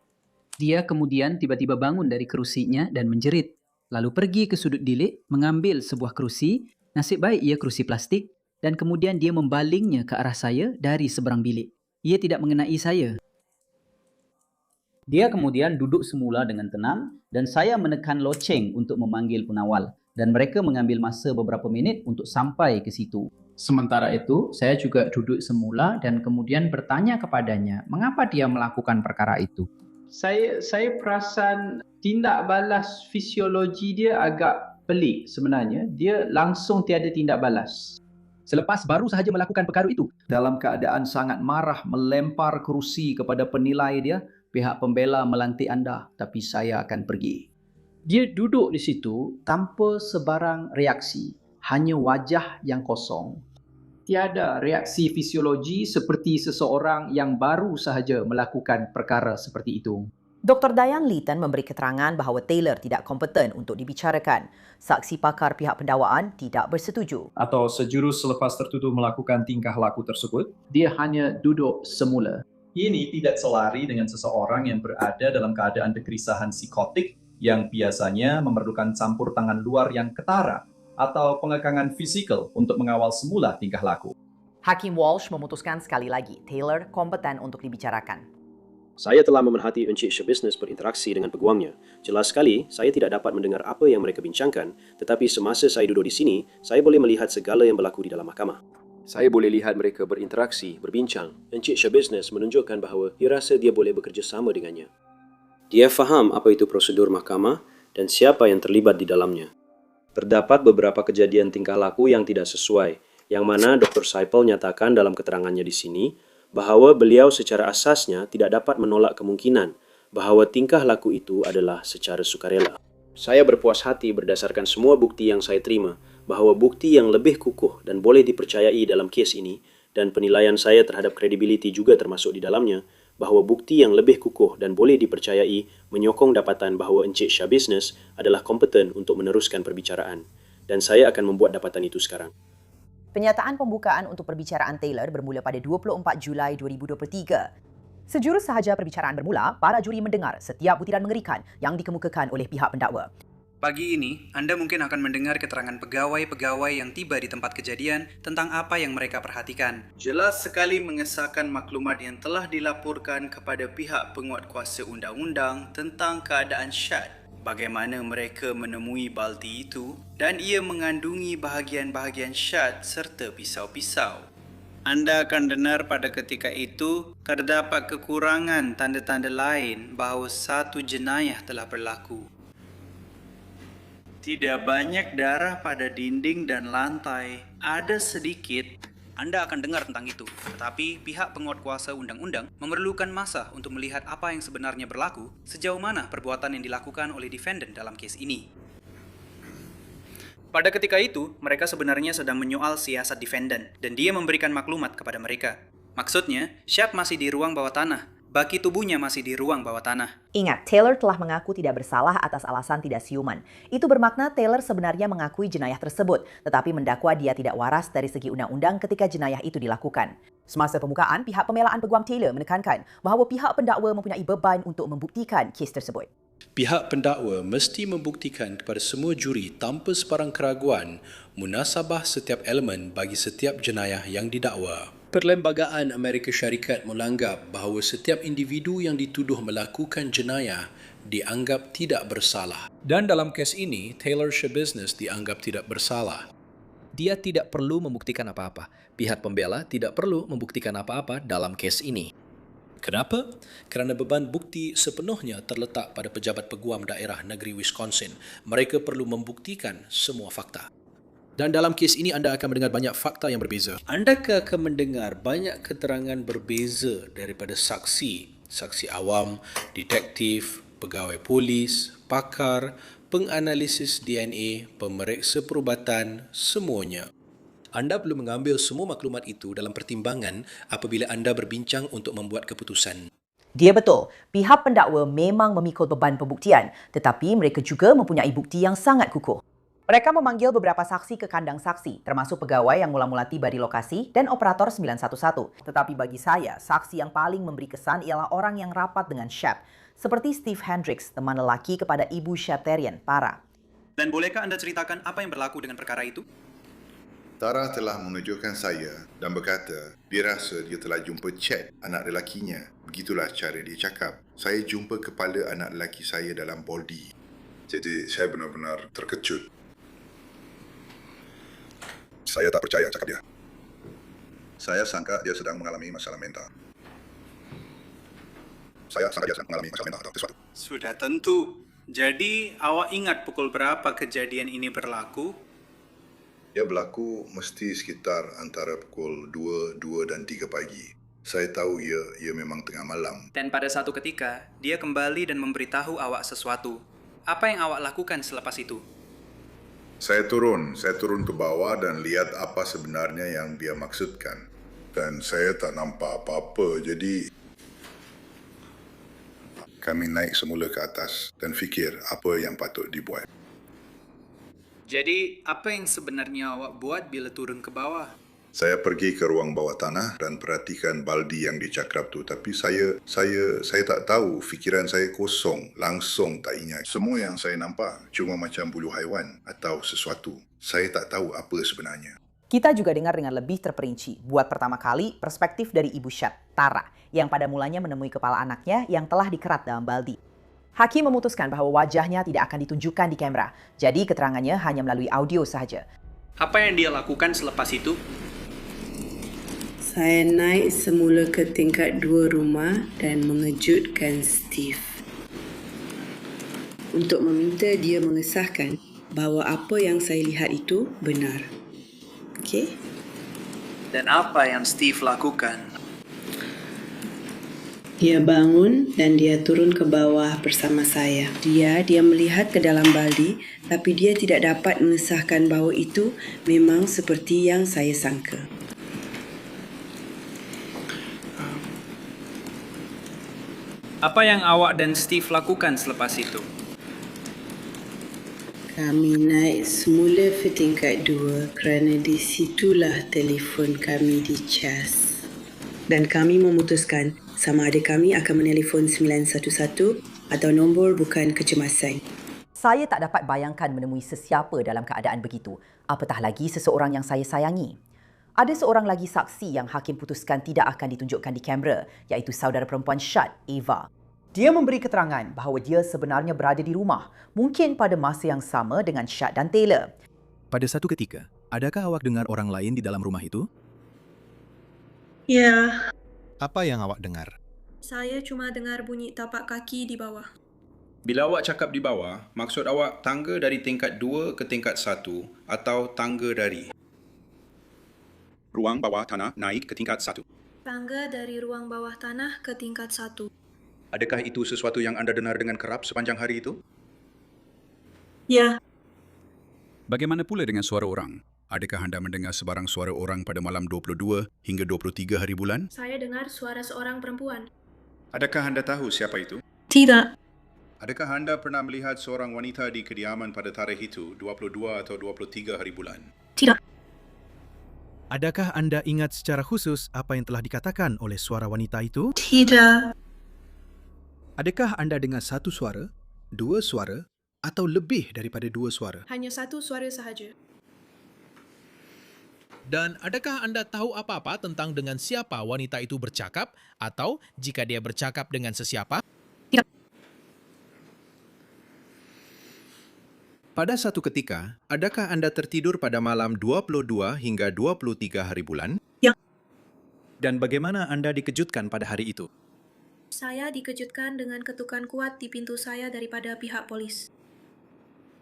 Dia kemudian tiba-tiba bangun dari kerusinya dan menjerit. Lalu pergi ke sudut bilik, mengambil sebuah kerusi, nasib baik ia kerusi plastik, dan kemudian dia membalingnya ke arah saya dari seberang bilik. Ia tidak mengenai saya. Dia kemudian duduk semula dengan tenang dan saya menekan loceng untuk memanggil pengawal. Dan mereka mengambil masa beberapa minit untuk sampai ke situ. Sementara itu, saya juga duduk semula dan kemudian bertanya kepadanya mengapa dia melakukan perkara itu. Saya perasan tindak balas fisiologi dia agak pelik sebenarnya. Dia langsung tiada tindak balas. Selepas baru sahaja melakukan perkara itu, dalam keadaan sangat marah melempar kerusi kepada penilai dia, pihak pembela melantik anda, tapi saya akan pergi. Dia duduk di situ tanpa sebarang reaksi, hanya wajah yang kosong. Tiada reaksi fisiologi seperti seseorang yang baru sahaja melakukan perkara seperti itu. Dr. Diane Leeton memberi keterangan bahawa Taylor tidak kompeten untuk dibicarakan. Saksi pakar pihak pendakwaan tidak bersetuju. Atau sejurus selepas tertuduh melakukan tingkah laku tersebut, dia hanya duduk semula. Ini tidak selari dengan seseorang yang berada dalam keadaan kegelisahan psikotik yang biasanya memerlukan campur tangan luar yang ketara atau pengekangan fisikal untuk mengawal semula tingkah laku. Hakim Walsh memutuskan sekali lagi Taylor kompeten untuk dibicarakan. Saya telah memerhati Encik Shabusiness berinteraksi dengan peguamnya. Jelas sekali, saya tidak dapat mendengar apa yang mereka bincangkan, tetapi semasa saya duduk di sini, saya boleh melihat segala yang berlaku di dalam mahkamah. Saya boleh lihat mereka berinteraksi, berbincang. Encik Shabusiness menunjukkan bahawa dia rasa dia boleh bekerjasama dengannya. Dia faham apa itu prosedur mahkamah dan siapa yang terlibat di dalamnya. Terdapat beberapa kejadian tingkah laku yang tidak sesuai, yang mana Dr. Saipel nyatakan dalam keterangannya di sini bahawa beliau secara asasnya tidak dapat menolak kemungkinan bahawa tingkah laku itu adalah secara sukarela. Saya berpuas hati berdasarkan semua bukti yang saya terima bahawa bukti yang lebih kukuh dan boleh dipercayai dalam kes ini dan penilaian saya terhadap kredibiliti juga termasuk di dalamnya bahawa bukti yang lebih kukuh dan boleh dipercayai menyokong dapatan bahawa Encik Shabusiness adalah kompeten untuk meneruskan perbicaraan dan saya akan membuat dapatan itu sekarang. Penyataan pembukaan untuk perbicaraan Taylor bermula pada 24 Julai 2023. Sejurus sahaja perbicaraan bermula, para juri mendengar setiap butiran mengerikan yang dikemukakan oleh pihak pendakwa. Pagi ini, anda mungkin akan mendengar keterangan pegawai-pegawai yang tiba di tempat kejadian tentang apa yang mereka perhatikan. Jelas sekali mengesahkan maklumat yang telah dilaporkan kepada pihak penguatkuasa undang-undang tentang keadaan Shad. Bagaimana mereka menemui balti itu dan ia mengandungi bahagian-bahagian Shad serta pisau-pisau. Anda akan dengar pada ketika itu terdapat kekurangan tanda-tanda lain bahawa satu jenayah telah berlaku. Tidak banyak darah pada dinding dan lantai, ada sedikit. Anda akan dengar tentang itu, tetapi pihak penguatkuasa undang-undang memerlukan masa untuk melihat apa yang sebenarnya berlaku, sejauh mana perbuatan yang dilakukan oleh defendant dalam kes ini. Pada ketika itu, mereka sebenarnya sedang menyoal siasat defendant, dan dia memberikan maklumat kepada mereka. Maksudnya, Shad masih di ruang bawah tanah, baki tubuhnya masih di ruang bawah tanah. Ingat, Taylor telah mengaku tidak bersalah atas alasan tidak siuman. Itu bermakna Taylor sebenarnya mengakui jenayah tersebut, tetapi mendakwa dia tidak waras dari segi undang-undang ketika jenayah itu dilakukan. Semasa pembukaan, pihak pembelaan peguam Taylor menekankan bahawa pihak pendakwa mempunyai beban untuk membuktikan kes tersebut. Pihak pendakwa mesti membuktikan kepada semua juri tanpa sebarang keraguan munasabah setiap elemen bagi setiap jenayah yang didakwa. Perlembagaan Amerika Syarikat menganggap bahawa setiap individu yang dituduh melakukan jenayah dianggap tidak bersalah. Dan dalam kes ini, Taylor Shabusiness dianggap tidak bersalah. Dia tidak perlu membuktikan apa-apa. Pihak pembela tidak perlu membuktikan apa-apa dalam kes ini. Kenapa? Kerana beban bukti sepenuhnya terletak pada pejabat peguam daerah negeri Wisconsin. Mereka perlu membuktikan semua fakta. Dan dalam kes ini anda akan mendengar banyak fakta yang berbeza. Anda akan mendengar banyak keterangan berbeza daripada saksi awam, detektif, pegawai polis, pakar, penganalisis DNA, pemeriksa perubatan, semuanya. Anda perlu mengambil semua maklumat itu dalam pertimbangan apabila anda berbincang untuk membuat keputusan. Dia betul, pihak pendakwa memang memikul beban pembuktian, tetapi mereka juga mempunyai bukti yang sangat kukuh. Mereka memanggil beberapa saksi ke kandang saksi, termasuk pegawai yang mula-mula tiba di lokasi dan operator 911. Tetapi bagi saya, saksi yang paling memberi kesan ialah orang yang rapat dengan Shep, seperti Steve Hendricks, teman lelaki kepada ibu Shep Terrien, Tara. Dan bolehkah anda ceritakan apa yang berlaku dengan perkara itu? Tara telah menunjukkan saya dan berkata dia rasa dia telah jumpa Chad, anak lelakinya. Begitulah cara dia cakap. Saya jumpa kepala anak lelaki saya dalam boldi. Jadi saya benar-benar terkejut. Saya tak percaya cakap dia. Saya sangka dia sedang mengalami masalah mental. Saya sangka dia sedang mengalami masalah mental atau sesuatu. Sudah tentu. Jadi, awak ingat pukul berapa kejadian ini berlaku? Dia berlaku mesti sekitar antara pukul 2 dan 3 pagi. Saya tahu ia memang tengah malam. Dan pada satu ketika, dia kembali dan memberitahu awak sesuatu. Apa yang awak lakukan selepas itu? Saya turun ke bawah dan lihat apa sebenarnya yang dia maksudkan. Dan saya tak nampak apa-apa, jadi kami naik semula ke atas dan fikir apa yang patut dibuat. Jadi, apa yang sebenarnya awak buat bila turun ke bawah? Saya pergi ke ruang bawah tanah dan perhatikan baldi yang dicakrap tu. Tapi saya tak tahu. Fikiran saya kosong. Langsung tak ingat. Semua yang saya nampak cuma macam bulu haiwan atau sesuatu. Saya tak tahu apa sebenarnya. Kita juga dengar dengan lebih terperinci, buat pertama kali, perspektif dari ibu Shep, Tara, yang pada mulanya menemui kepala anaknya yang telah dikerat dalam baldi. Hakim memutuskan bahawa wajahnya tidak akan ditunjukkan di kamera, jadi keterangannya hanya melalui audio sahaja. Apa yang dia lakukan selepas itu? Saya naik semula ke tingkat 2 rumah dan mengejutkan Steve untuk meminta dia mengesahkan bahawa apa yang saya lihat itu benar. Okey? Dan apa yang Steve lakukan? Dia bangun dan dia turun ke bawah bersama saya. Dia melihat ke dalam baldi, tapi dia tidak dapat mengesahkan bahawa itu memang seperti yang saya sangka. Apa yang awak dan Steve lakukan selepas itu? Kami naik semula ke tingkat 2 kerana di situlah telefon kami dicas. Dan kami memutuskan sama ada kami akan menelefon 911 atau nombor bukan kecemasan. Saya tak dapat bayangkan menemui sesiapa dalam keadaan begitu, apatah lagi seseorang yang saya sayangi. Ada seorang lagi saksi yang hakim putuskan tidak akan ditunjukkan di kamera, iaitu saudara perempuan Shad, Eva. Dia memberi keterangan bahawa dia sebenarnya berada di rumah, mungkin pada masa yang sama dengan Shad dan Taylor. Pada satu ketika, adakah awak dengar orang lain di dalam rumah itu? Ya. Apa yang awak dengar? Saya cuma dengar bunyi tapak kaki di bawah. Bila awak cakap di bawah, maksud awak tangga dari tingkat 2 ke tingkat 1 atau tangga dari ruang bawah tanah naik ke tingkat 1? Tangga dari ruang bawah tanah ke tingkat 1. Adakah itu sesuatu yang anda dengar dengan kerap sepanjang hari itu? Ya. Bagaimana pula dengan suara orang? Adakah anda mendengar sebarang suara orang pada malam 22 hingga 23 hari bulan? Saya dengar suara seorang perempuan. Adakah anda tahu siapa itu? Tidak. Adakah anda pernah melihat seorang wanita di kediaman pada tarikh itu 22 atau 23 hari bulan? Tidak. Adakah anda ingat secara khusus apa yang telah dikatakan oleh suara wanita itu? Tidak. Adakah anda dengar satu suara, dua suara, atau lebih daripada dua suara? Hanya satu suara sahaja. Dan adakah anda tahu apa-apa tentang dengan siapa wanita itu bercakap atau jika dia bercakap dengan sesiapa? Tidak. Pada satu ketika, adakah anda tertidur pada malam 22 hingga 23 hari bulan? Ya. Dan bagaimana anda dikejutkan pada hari itu? Saya dikejutkan dengan ketukan kuat di pintu saya daripada pihak polis.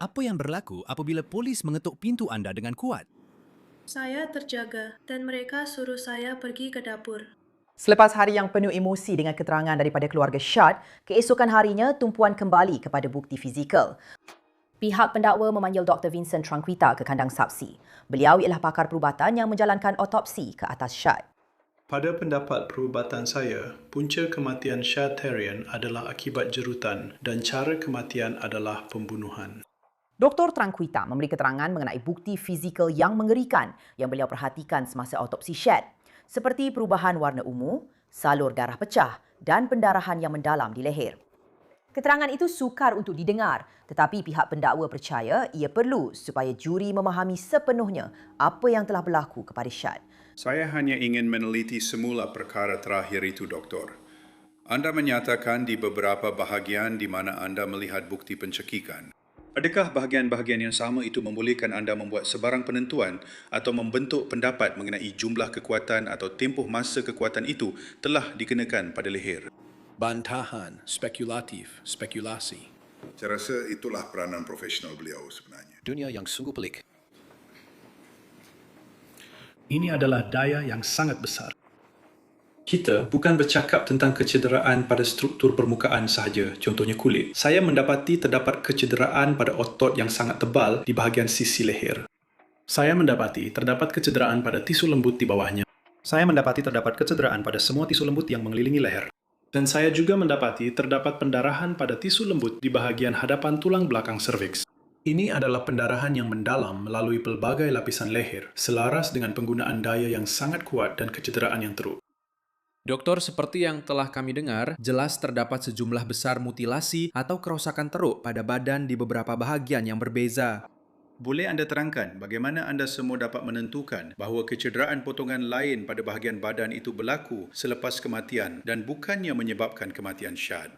Apa yang berlaku apabila polis mengetuk pintu anda dengan kuat? Saya terjaga dan mereka suruh saya pergi ke dapur. Selepas hari yang penuh emosi dengan keterangan daripada keluarga Shad, keesokan harinya tumpuan kembali kepada bukti fizikal. Pihak pendakwa memanggil Dr. Vincent Tranquita ke kandang saksi. Beliau ialah pakar perubatan yang menjalankan otopsi ke atas Shad. Pada pendapat perubatan saya, punca kematian Shad Tarian adalah akibat jerutan dan cara kematian adalah pembunuhan. Dr. Tranquita memberi keterangan mengenai bukti fizikal yang mengerikan yang beliau perhatikan semasa otopsi Shad, seperti perubahan warna ungu, salur darah pecah dan pendarahan yang mendalam di leher. Keterangan itu sukar untuk didengar, tetapi pihak pendakwa percaya ia perlu supaya juri memahami sepenuhnya apa yang telah berlaku kepada Shad. Saya hanya ingin meneliti semula perkara terakhir itu, Doktor. Anda menyatakan di beberapa bahagian di mana anda melihat bukti pencekikan. Adakah bahagian-bahagian yang sama itu membolehkan anda membuat sebarang penentuan atau membentuk pendapat mengenai jumlah kekuatan atau tempoh masa kekuatan itu telah dikenakan pada leher? Bantahan, spekulatif, spekulasi. Saya rasa itulah peranan profesional beliau sebenarnya. Dunia yang sungguh pelik. Ini adalah daya yang sangat besar. Kita bukan bercakap tentang kecederaan pada struktur permukaan sahaja, contohnya kulit. Saya mendapati terdapat kecederaan pada otot yang sangat tebal di bahagian sisi leher. Saya mendapati terdapat kecederaan pada tisu lembut di bawahnya. Saya mendapati terdapat kecederaan pada semua tisu lembut yang mengelilingi leher. Dan saya juga mendapati terdapat pendarahan pada tisu lembut di bahagian hadapan tulang belakang serviks. Ini adalah pendarahan yang mendalam melalui pelbagai lapisan leher, selaras dengan penggunaan daya yang sangat kuat dan kecederaan yang teruk. Doktor, seperti yang telah kami dengar, jelas terdapat sejumlah besar mutilasi atau kerosakan teruk pada badan di beberapa bahagian yang berbeza. Boleh anda terangkan bagaimana anda semua dapat menentukan bahawa kecederaan potongan lain pada bahagian badan itu berlaku selepas kematian dan bukannya menyebabkan kematian Shad?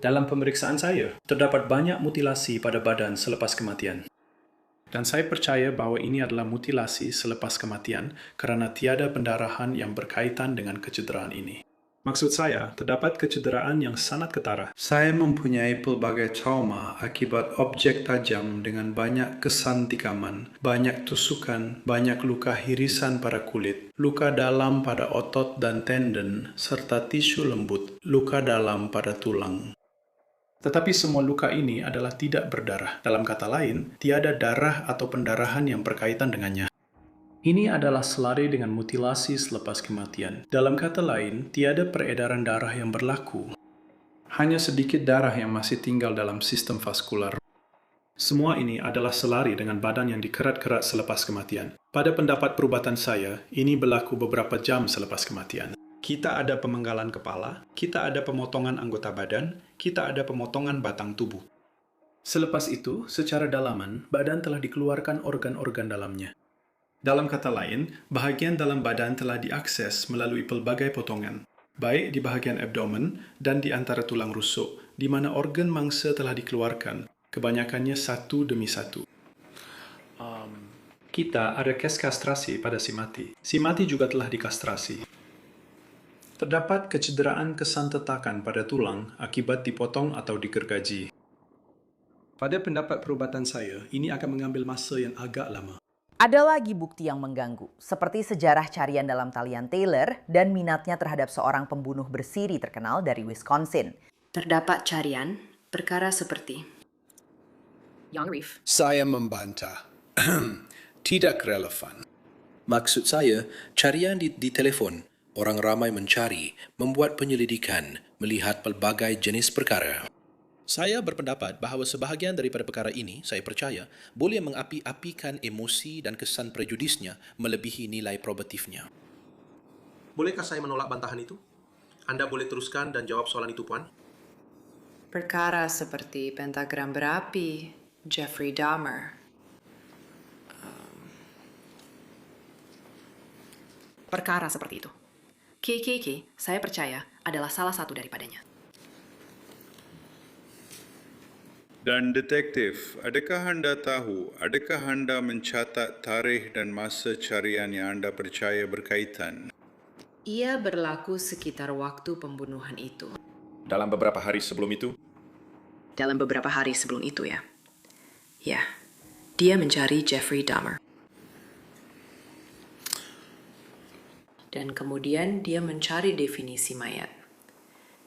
Dalam pemeriksaan saya, terdapat banyak mutilasi pada badan selepas kematian. Dan saya percaya bahawa ini adalah mutilasi selepas kematian kerana tiada pendarahan yang berkaitan dengan kecederaan ini. Maksud saya, terdapat kecederaan yang sangat ketara. Saya mempunyai pelbagai trauma akibat objek tajam dengan banyak kesan tikaman, banyak tusukan, banyak luka hirisan pada kulit, luka dalam pada otot dan tendon, serta tisu lembut, luka dalam pada tulang. Tetapi semua luka ini adalah tidak berdarah. Dalam kata lain, tiada darah atau pendarahan yang berkaitan dengannya. Ini adalah selari dengan mutilasi selepas kematian. Dalam kata lain, tiada peredaran darah yang berlaku. Hanya sedikit darah yang masih tinggal dalam sistem vaskular. Semua ini adalah selari dengan badan yang dikerat-kerat selepas kematian. Pada pendapat perubatan saya, ini berlaku beberapa jam selepas kematian. Kita ada pemenggalan kepala, kita ada pemotongan anggota badan, kita ada pemotongan batang tubuh. Selepas itu, secara dalaman, badan telah dikeluarkan organ-organ dalamnya. Dalam kata lain, bahagian dalam badan telah diakses melalui pelbagai potongan, baik di bahagian abdomen dan di antara tulang rusuk, di mana organ mangsa telah dikeluarkan, kebanyakannya satu demi satu. Kita ada kes kastrasi pada si mati. Si mati juga telah dikastrasi. Terdapat kecederaan kesan tetakan pada tulang akibat dipotong atau digergaji. Pada pendapat perubatan saya, ini akan mengambil masa yang agak lama. Ada lagi bukti yang mengganggu, seperti sejarah carian dalam talian Taylor dan minatnya terhadap seorang pembunuh bersiri terkenal dari Wisconsin. Terdapat carian, perkara seperti Young Reef. Saya membantah. Tidak relevan. Maksud saya, carian di telefon. Orang ramai mencari, membuat penyelidikan, melihat pelbagai jenis perkara. Saya berpendapat bahawa sebahagian daripada perkara ini, saya percaya, boleh mengapi-apikan emosi dan kesan prejudisnya melebihi nilai probatifnya. Bolehkah saya menolak bantahan itu? Anda boleh teruskan dan jawab soalan itu, Puan. perkara seperti pentagram berapi, Jeffrey Dahmer. Perkara seperti itu. KKK, saya percaya, adalah salah satu daripadanya. Dan detektif, adakah anda tahu, adakah anda mencatat tarikh dan masa carian yang anda percaya berkaitan? Ia berlaku sekitar waktu pembunuhan itu. Dalam beberapa hari sebelum itu? Dalam beberapa hari sebelum itu, ya. Ya, dia mencari Jeffrey Dahmer. dan kemudian dia mencari definisi mayat.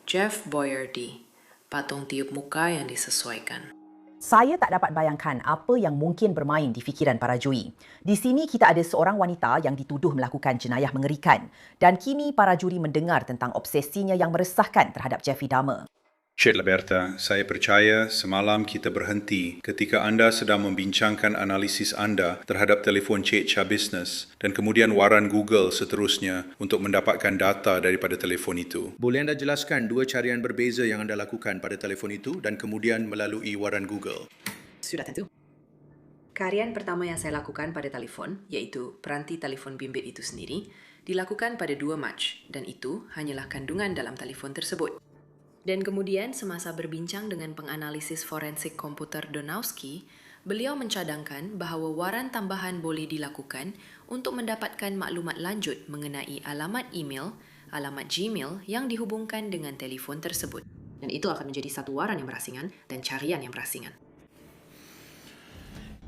Jeff Boyardee, patung tiup muka yang disesuaikan. Saya tak dapat bayangkan apa yang mungkin bermain di fikiran para juri. Di sini kita ada seorang wanita yang dituduh melakukan jenayah mengerikan dan kini para juri mendengar tentang obsesinya yang meresahkan terhadap Jeffrey Dahmer. Cik Liberta, saya percaya semalam kita berhenti ketika anda sedang membincangkan analisis anda terhadap telefon Cik Cha Business dan kemudian waran Google seterusnya untuk mendapatkan data daripada telefon itu. Boleh anda jelaskan dua carian berbeza yang anda lakukan pada telefon itu dan kemudian melalui waran Google? Sudah tentu. Carian pertama yang saya lakukan pada telefon, iaitu peranti telefon bimbit itu sendiri, dilakukan pada 2 Mac dan itu hanyalah kandungan dalam telefon tersebut. Dan kemudian semasa berbincang dengan penganalisis forensik komputer Donowski, beliau mencadangkan bahawa waran tambahan boleh dilakukan untuk mendapatkan maklumat lanjut mengenai alamat email, alamat Gmail yang dihubungkan dengan telefon tersebut. Dan itu akan menjadi satu waran yang berasingan dan carian yang berasingan.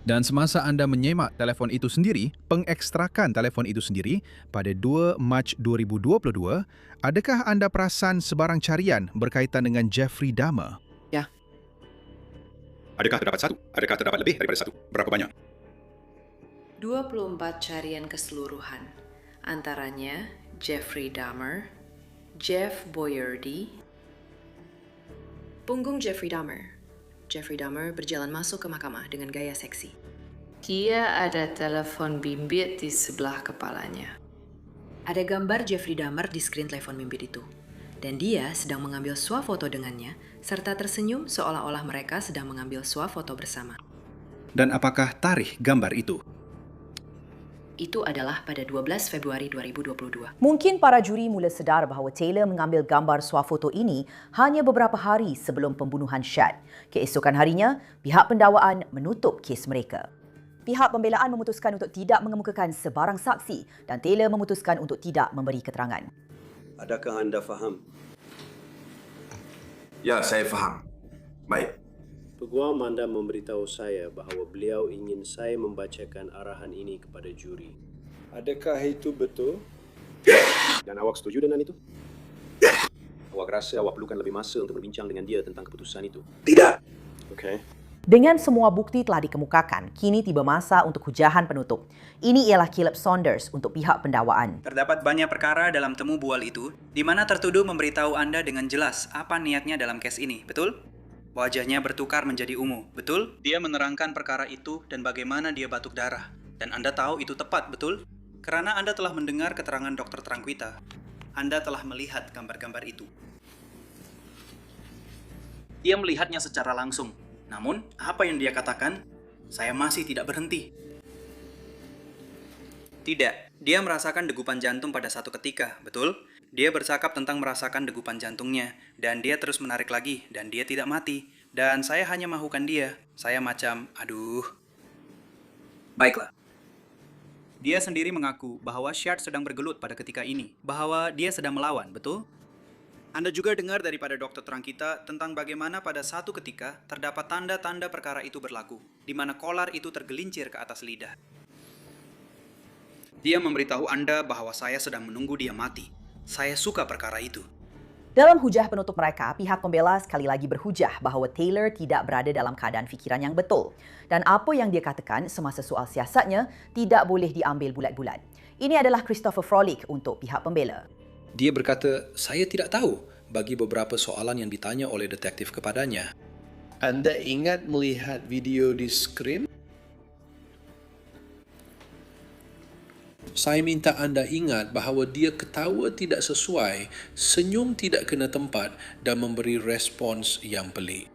Dan semasa anda menyemak telefon itu sendiri, pengekstrakan telefon itu sendiri pada 2 Mac 2022, adakah anda perasan sebarang carian berkaitan dengan Jeffrey Dahmer? Ya. Adakah terdapat satu? Adakah terdapat lebih daripada satu? Berapa banyak? 24 carian keseluruhan. Antaranya Jeffrey Dahmer, Jeff Boyardee, punggung Jeffrey Dahmer. Jeffrey Dahmer berjalan masuk ke mahkamah dengan gaya seksi. Dia ada telefon bimbit di sebelah kepalanya. Ada gambar Jeffrey Dahmer di skrin telefon bimbit itu. Dan dia sedang mengambil swafoto dengannya, serta tersenyum seolah-olah mereka sedang mengambil swafoto bersama. Dan apakah tarikh gambar itu? Itu adalah pada 12 Februari 2022. Mungkin para juri mula sedar bahawa Taylor mengambil gambar swafoto ini hanya beberapa hari sebelum pembunuhan Shad. Keesokan harinya, pihak pendakwaan menutup kes mereka. Pihak pembelaan memutuskan untuk tidak mengemukakan sebarang saksi dan Taylor memutuskan untuk tidak memberi keterangan. Adakah anda faham? Ya, saya faham. Baik. Peguam anda memberitahu saya bahawa beliau ingin saya membacakan arahan ini kepada juri. Adakah itu betul? Dan awak setuju dengan itu? Awak rasa awak perlukan lebih masa untuk berbincang dengan dia tentang keputusan itu? Tidak. Okey. Dengan semua bukti telah dikemukakan, kini tiba masa untuk hujahan penutup. Ini ialah Caleb Saunders untuk pihak pendakwaan. Terdapat banyak perkara dalam temu bual itu, di mana tertuduh memberitahu anda dengan jelas apa niatnya dalam kes ini, betul? Wajahnya bertukar menjadi ungu, betul? Dia menerangkan perkara itu dan bagaimana dia batuk darah. Dan anda tahu itu tepat, betul? Kerana anda telah mendengar keterangan Dr. Tranquita. Anda telah melihat gambar-gambar itu. Dia melihatnya secara langsung. Namun, apa yang dia katakan? Saya masih tidak berhenti. Tidak, dia merasakan degupan jantung pada satu ketika, betul? Dia bercakap tentang merasakan degupan jantungnya, dan dia terus menarik lagi, dan dia tidak mati. Dan saya hanya mahukan dia. Saya macam, aduh. Baiklah. Dia sendiri mengaku bahwa Shard sedang bergelut pada ketika ini, bahwa dia sedang melawan, betul? Anda juga dengar daripada Dr. Tranquita tentang bagaimana pada satu ketika terdapat tanda-tanda perkara itu berlaku, di mana kolar itu tergelincir ke atas lidah. Dia memberitahu Anda bahwa saya sedang menunggu dia mati. Saya suka perkara itu. Dalam hujah penutup mereka, pihak pembela sekali lagi berhujah bahawa Taylor tidak berada dalam keadaan fikiran yang betul. Dan apa yang dia katakan semasa soal siasatnya tidak boleh diambil bulat-bulat. Ini adalah Christopher Frolick untuk pihak pembela. Dia berkata, saya tidak tahu bagi beberapa soalan yang ditanya oleh detektif kepadanya. Anda ingat melihat video di skrin? Saya minta anda ingat bahawa dia ketawa tidak sesuai, senyum tidak kena tempat dan memberi respons yang pelik.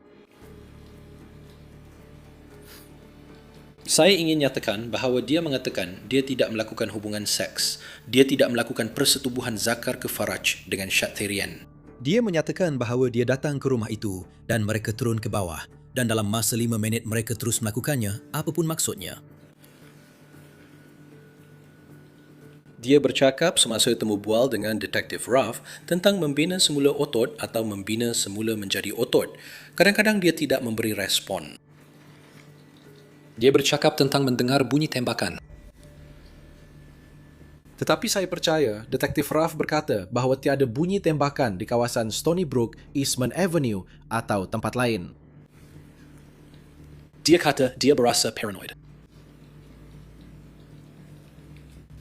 Saya ingin nyatakan bahawa dia mengatakan dia tidak melakukan hubungan seks. Dia tidak melakukan persetubuhan zakar ke faraj dengan Shad Therian. Dia menyatakan bahawa dia datang ke rumah itu dan mereka turun ke bawah dan dalam masa 5 minit mereka terus melakukannya, apapun maksudnya. Dia bercakap semasa temu bual dengan Detektif Ruff tentang membina semula otot atau membina semula menjadi otot. Kadang-kadang dia tidak memberi respon. Dia bercakap tentang mendengar bunyi tembakan. Tetapi saya percaya Detektif Ruff berkata bahawa tiada bunyi tembakan di kawasan Stony Brook, Eastman Avenue atau tempat lain. Dia kata dia berasa paranoid.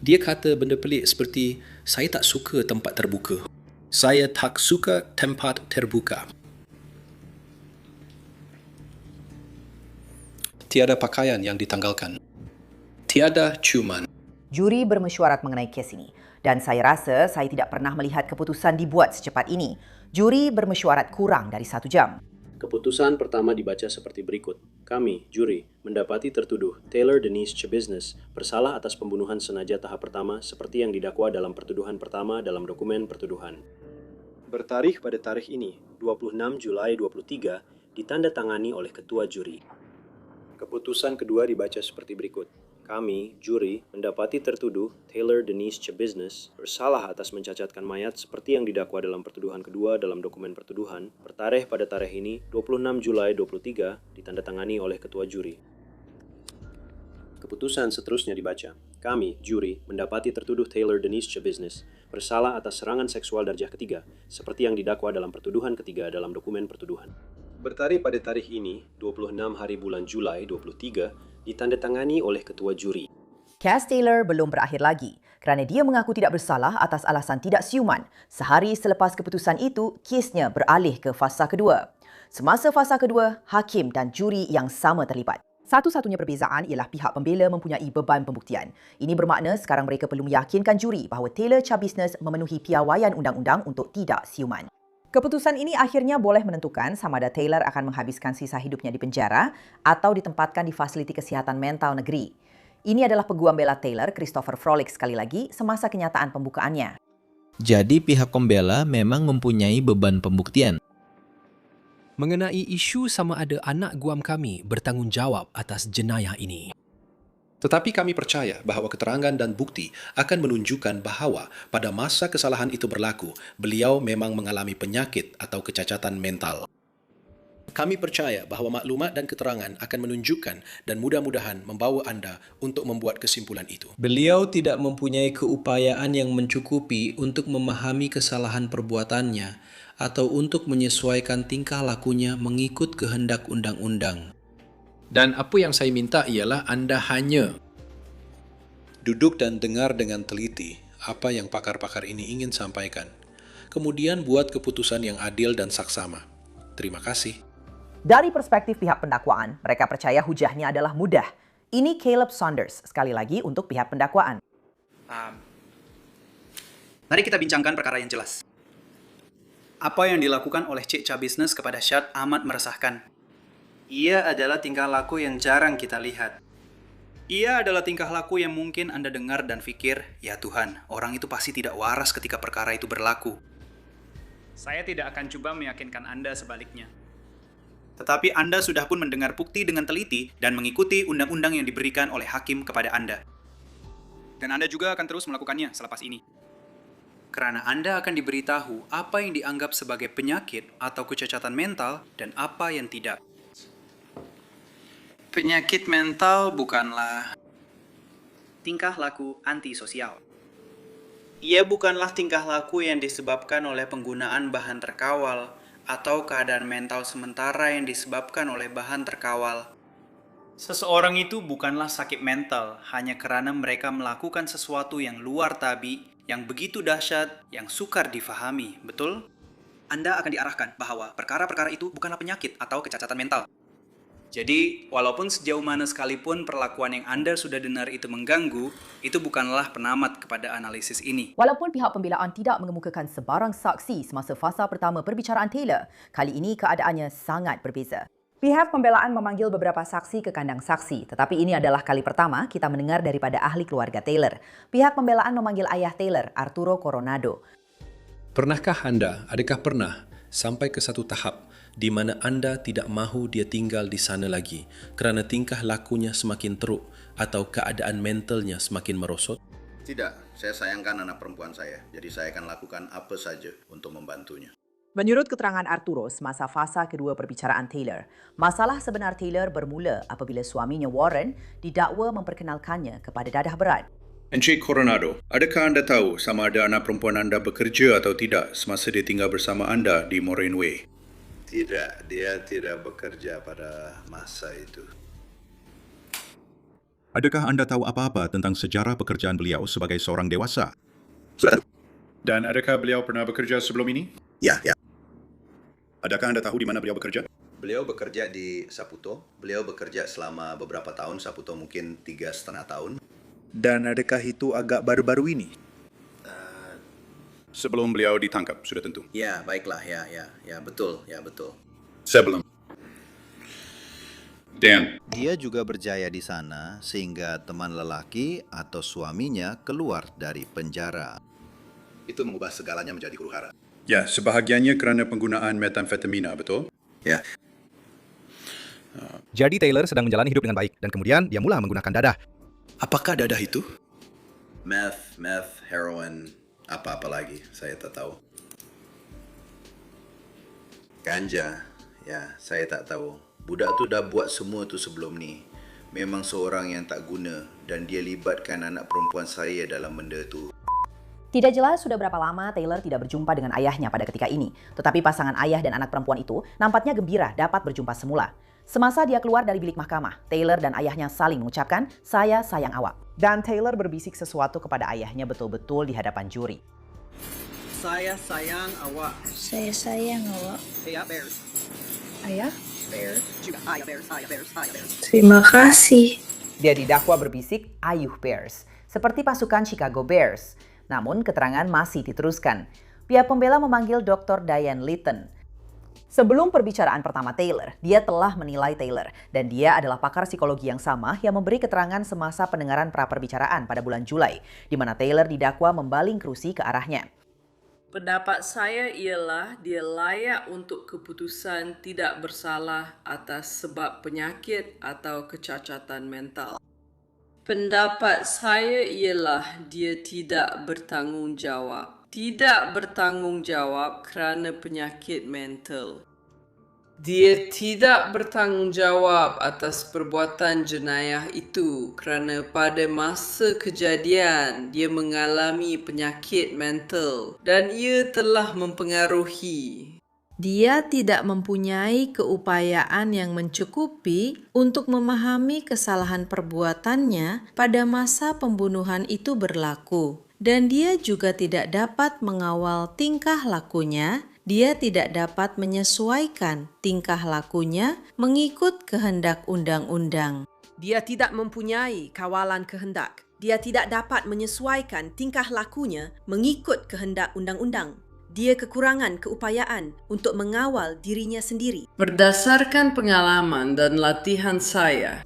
Dia kata benda pelik seperti, saya tak suka tempat terbuka. Saya tak suka tempat terbuka. Tiada pakaian yang ditanggalkan. Tiada ciuman. Juri bermesyuarat mengenai kes ini dan saya rasa saya tidak pernah melihat keputusan dibuat secepat ini. Juri bermesyuarat kurang dari 1 jam. Keputusan pertama dibaca seperti berikut. Kami, juri, mendapati tertuduh Taylor Denise Chebisnes bersalah atas pembunuhan sengaja tahap pertama seperti yang didakwa dalam pertuduhan pertama dalam dokumen pertuduhan. Bertarikh pada tarikh ini, 26 Julai 23, ditandatangani oleh ketua juri. Keputusan kedua dibaca seperti berikut. Kami, juri, mendapati tertuduh Taylor Denise Chebisnes bersalah atas mencacatkan mayat seperti yang didakwa dalam pertuduhan kedua dalam dokumen pertuduhan, bertarikh pada tarikh ini 26 Julai 23, ditandatangani oleh ketua juri. Keputusan seterusnya dibaca. Kami, juri, mendapati tertuduh Taylor Denise Chebisnes bersalah atas serangan seksual darjah ketiga, seperti yang didakwa dalam pertuduhan ketiga dalam dokumen pertuduhan. Bertarikh pada tarikh ini, 26 hari bulan Julai 23, ditandatangani oleh ketua juri. Kes Taylor belum berakhir lagi kerana dia mengaku tidak bersalah atas alasan tidak siuman. Sehari selepas keputusan itu, kesnya beralih ke fasa kedua. Semasa fasa kedua, hakim dan juri yang sama terlibat. Satu-satunya perbezaan ialah pihak pembela mempunyai beban pembuktian. Ini bermakna sekarang mereka perlu meyakinkan juri bahawa Taylor Chebisnes memenuhi piawaian undang-undang untuk tidak siuman. Keputusan ini akhirnya boleh menentukan sama ada Taylor akan menghabiskan sisa hidupnya di penjara atau ditempatkan di fasiliti kesihatan mental negeri. Ini adalah peguam bela Taylor, Christopher Frolick sekali lagi, semasa kenyataan pembukaannya. Jadi pihak pembela memang mempunyai beban pembuktian. Mengenai isu sama ada anak guam kami bertanggungjawab atas jenayah ini. Tetapi kami percaya bahawa keterangan dan bukti akan menunjukkan bahawa pada masa kesalahan itu berlaku, beliau memang mengalami penyakit atau kecacatan mental. Kami percaya bahawa maklumat dan keterangan akan menunjukkan dan mudah-mudahan membawa anda untuk membuat kesimpulan itu. Beliau tidak mempunyai keupayaan yang mencukupi untuk memahami kesalahan perbuatannya atau untuk menyesuaikan tingkah lakunya mengikut kehendak undang-undang. Dan apa yang saya minta ialah anda hanya duduk dan dengar dengan teliti apa yang pakar-pakar ini ingin sampaikan. Kemudian buat keputusan yang adil dan saksama. Terima kasih. Dari perspektif pihak pendakwaan, mereka percaya hujahnya adalah mudah. Ini Caleb Saunders, sekali lagi untuk pihak pendakwaan. Mari kita bincangkan perkara yang jelas. Apa yang dilakukan oleh Cik Chebisnes kepada Syad amat meresahkan. Ia adalah tingkah laku yang jarang kita lihat. Ia adalah tingkah laku yang mungkin anda dengar dan fikir, ya Tuhan, orang itu pasti tidak waras ketika perkara itu berlaku. Saya tidak akan coba meyakinkan anda sebaliknya. Tetapi anda sudah pun mendengar bukti dengan teliti dan mengikuti undang-undang yang diberikan oleh hakim kepada anda. Dan anda juga akan terus melakukannya selepas ini. Kerana anda akan diberitahu apa yang dianggap sebagai penyakit atau kecacatan mental dan apa yang tidak. Penyakit mental bukanlah tingkah laku antisosial. Ia bukanlah tingkah laku yang disebabkan oleh penggunaan bahan terkawal atau keadaan mental sementara yang disebabkan oleh bahan terkawal. Seseorang itu bukanlah sakit mental hanya kerana mereka melakukan sesuatu yang luar tabi, yang begitu dahsyat, yang sukar difahami, betul? Anda akan diarahkan bahawa perkara-perkara itu bukanlah penyakit atau kecacatan mental. Jadi, walaupun sejauh mana sekalipun perlakuan yang anda sudah dengar itu mengganggu, itu bukanlah penamat kepada analisis ini. Walaupun pihak pembelaan tidak mengemukakan sebarang saksi semasa fasa pertama perbicaraan Taylor, kali ini keadaannya sangat berbeza. Pihak pembelaan memanggil beberapa saksi ke kandang saksi, tetapi ini adalah kali pertama kita mendengar daripada ahli keluarga Taylor. Pihak pembelaan memanggil ayah Taylor, Arturo Coronado. Pernahkah anda, adakah pernah, sampai ke satu tahap di mana anda tidak mahu dia tinggal di sana lagi kerana tingkah lakunya semakin teruk atau keadaan mentalnya semakin merosot? Tidak, saya sayangkan anak perempuan saya, jadi saya akan lakukan apa saja untuk membantunya. Menurut keterangan Arturo semasa fasa kedua perbicaraan Taylor, masalah sebenar Taylor bermula apabila suaminya Warren didakwa memperkenalkannya kepada dadah berat. Encik Coronado, adakah anda tahu sama ada anak perempuan anda bekerja atau tidak semasa dia tinggal bersama anda di Moraine Way? Tidak, dia tidak bekerja pada masa itu. Adakah anda tahu apa-apa tentang sejarah pekerjaan beliau sebagai seorang dewasa? Dan adakah beliau pernah bekerja sebelum ini? Ya. Adakah anda tahu di mana beliau bekerja? Beliau bekerja di Saputo. Beliau bekerja selama beberapa tahun. Saputo mungkin 3,5 tahun. Dan adakah itu agak baru-baru ini? Sebelum beliau ditangkap, sudah tentu. Ya, baiklah. Ya, betul. Sebelum. Dan Dia juga berjaya di sana sehingga teman lelaki atau suaminya keluar dari penjara. Itu mengubah segalanya menjadi huru-hara. ya, sebahagiannya kerana penggunaan metamfetamina, betul? Ya. Jadi Taylor sedang menjalani hidup dengan baik dan kemudian dia mula menggunakan dadah. Apakah dadah itu? Meth, heroin, apa-apa lagi, saya tak tahu. Ganja, ya, saya tak tahu. Budak tu dah buat semua tu sebelum ni. Memang seorang yang tak guna dan dia libatkan anak perempuan saya dalam benda tu. Tidak jelas sudah berapa lama Taylor tidak berjumpa dengan ayahnya pada ketika ini. Tetapi pasangan ayah dan anak perempuan itu nampaknya gembira dapat berjumpa semula. Semasa dia keluar dari bilik mahkamah, Taylor dan ayahnya saling mengucapkan, "Saya sayang awak." Dan Taylor berbisik sesuatu kepada ayahnya betul-betul di hadapan juri. Saya sayang awak. Saya sayang awak. Ayah Bears. Ayah? Bears. Juga Ayah Bears. Terima kasih. Dia didakwa berbisik, "Ayuh Bears," seperti pasukan Chicago Bears. Namun keterangan masih diteruskan. Pihak pembela memanggil Dr. Diane Litton. Sebelum perbicaraan pertama Taylor, dia telah menilai Taylor dan dia adalah pakar psikologi yang sama yang memberi keterangan semasa pendengaran pra-perbicaraan pada bulan Julai, di mana Taylor didakwa membaling kerusi ke arahnya. Pendapat saya ialah dia layak untuk keputusan tidak bersalah atas sebab penyakit atau kecacatan mental. Pendapat saya ialah dia tidak bertanggungjawab. Tidak bertanggungjawab kerana penyakit mental. Dia tidak bertanggungjawab atas perbuatan jenayah itu kerana pada masa kejadian dia mengalami penyakit mental dan ia telah mempengaruhi. Dia tidak mempunyai keupayaan yang mencukupi untuk memahami kesalahan perbuatannya pada masa pembunuhan itu berlaku. Dan dia juga tidak dapat mengawal tingkah lakunya, dia tidak dapat menyesuaikan tingkah lakunya mengikut kehendak undang-undang. Dia tidak mempunyai kawalan kehendak. Dia tidak dapat menyesuaikan tingkah lakunya mengikut kehendak undang-undang. Dia kekurangan keupayaan untuk mengawal dirinya sendiri. Berdasarkan pengalaman dan latihan saya,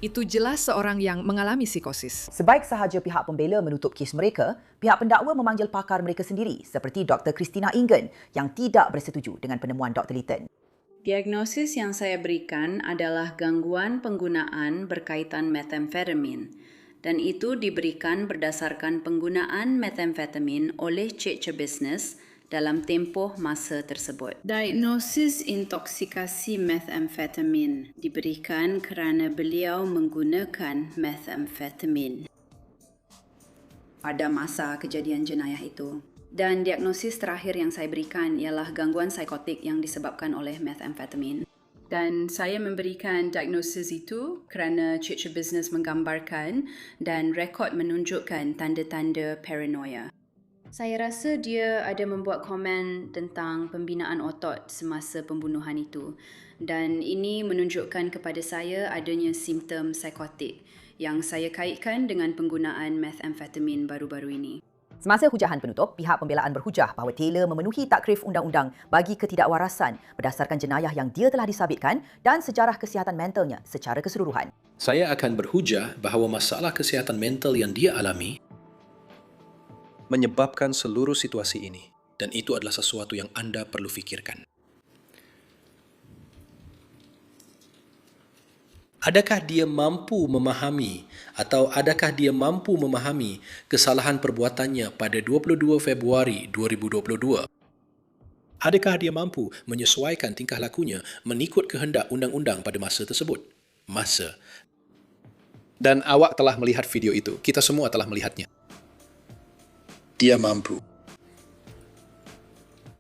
itu jelas seorang yang mengalami psikosis. Sebaik sahaja pihak pembela menutup kes mereka, pihak pendakwa memanggil pakar mereka sendiri seperti Dr. Christina Ingen yang tidak bersetuju dengan penemuan Dr. Litton. Diagnosis yang saya berikan adalah gangguan penggunaan berkaitan metamfetamin dan itu diberikan berdasarkan penggunaan metamfetamin oleh Cik Business dalam tempoh masa tersebut. Diagnosis intoksikasi methamfetamin diberikan kerana beliau menggunakan methamfetamin pada masa kejadian jenayah itu. Dan diagnosis terakhir yang saya berikan ialah gangguan psikotik yang disebabkan oleh methamfetamin. Dan saya memberikan diagnosis itu kerana Cik Business menggambarkan dan rekod menunjukkan tanda-tanda paranoia. Saya rasa dia ada membuat komen tentang pembinaan otot semasa pembunuhan itu dan ini menunjukkan kepada saya adanya simptom psikotik yang saya kaitkan dengan penggunaan methamfetamin baru-baru ini. Semasa hujahan penutup, pihak pembelaan berhujah bahawa Taylor memenuhi takrif undang-undang bagi ketidakwarasan berdasarkan jenayah yang dia telah disabitkan dan sejarah kesihatan mentalnya secara keseluruhan. Saya akan berhujah bahawa masalah kesihatan mental yang dia alami menyebabkan seluruh situasi ini dan itu adalah sesuatu yang anda perlu fikirkan. Adakah dia mampu memahami kesalahan perbuatannya pada 22 Februari 2022? Adakah dia mampu menyesuaikan tingkah lakunya mengikut kehendak undang-undang pada masa tersebut? Dan awak telah melihat video itu. Kita semua telah melihatnya. Dia mampu.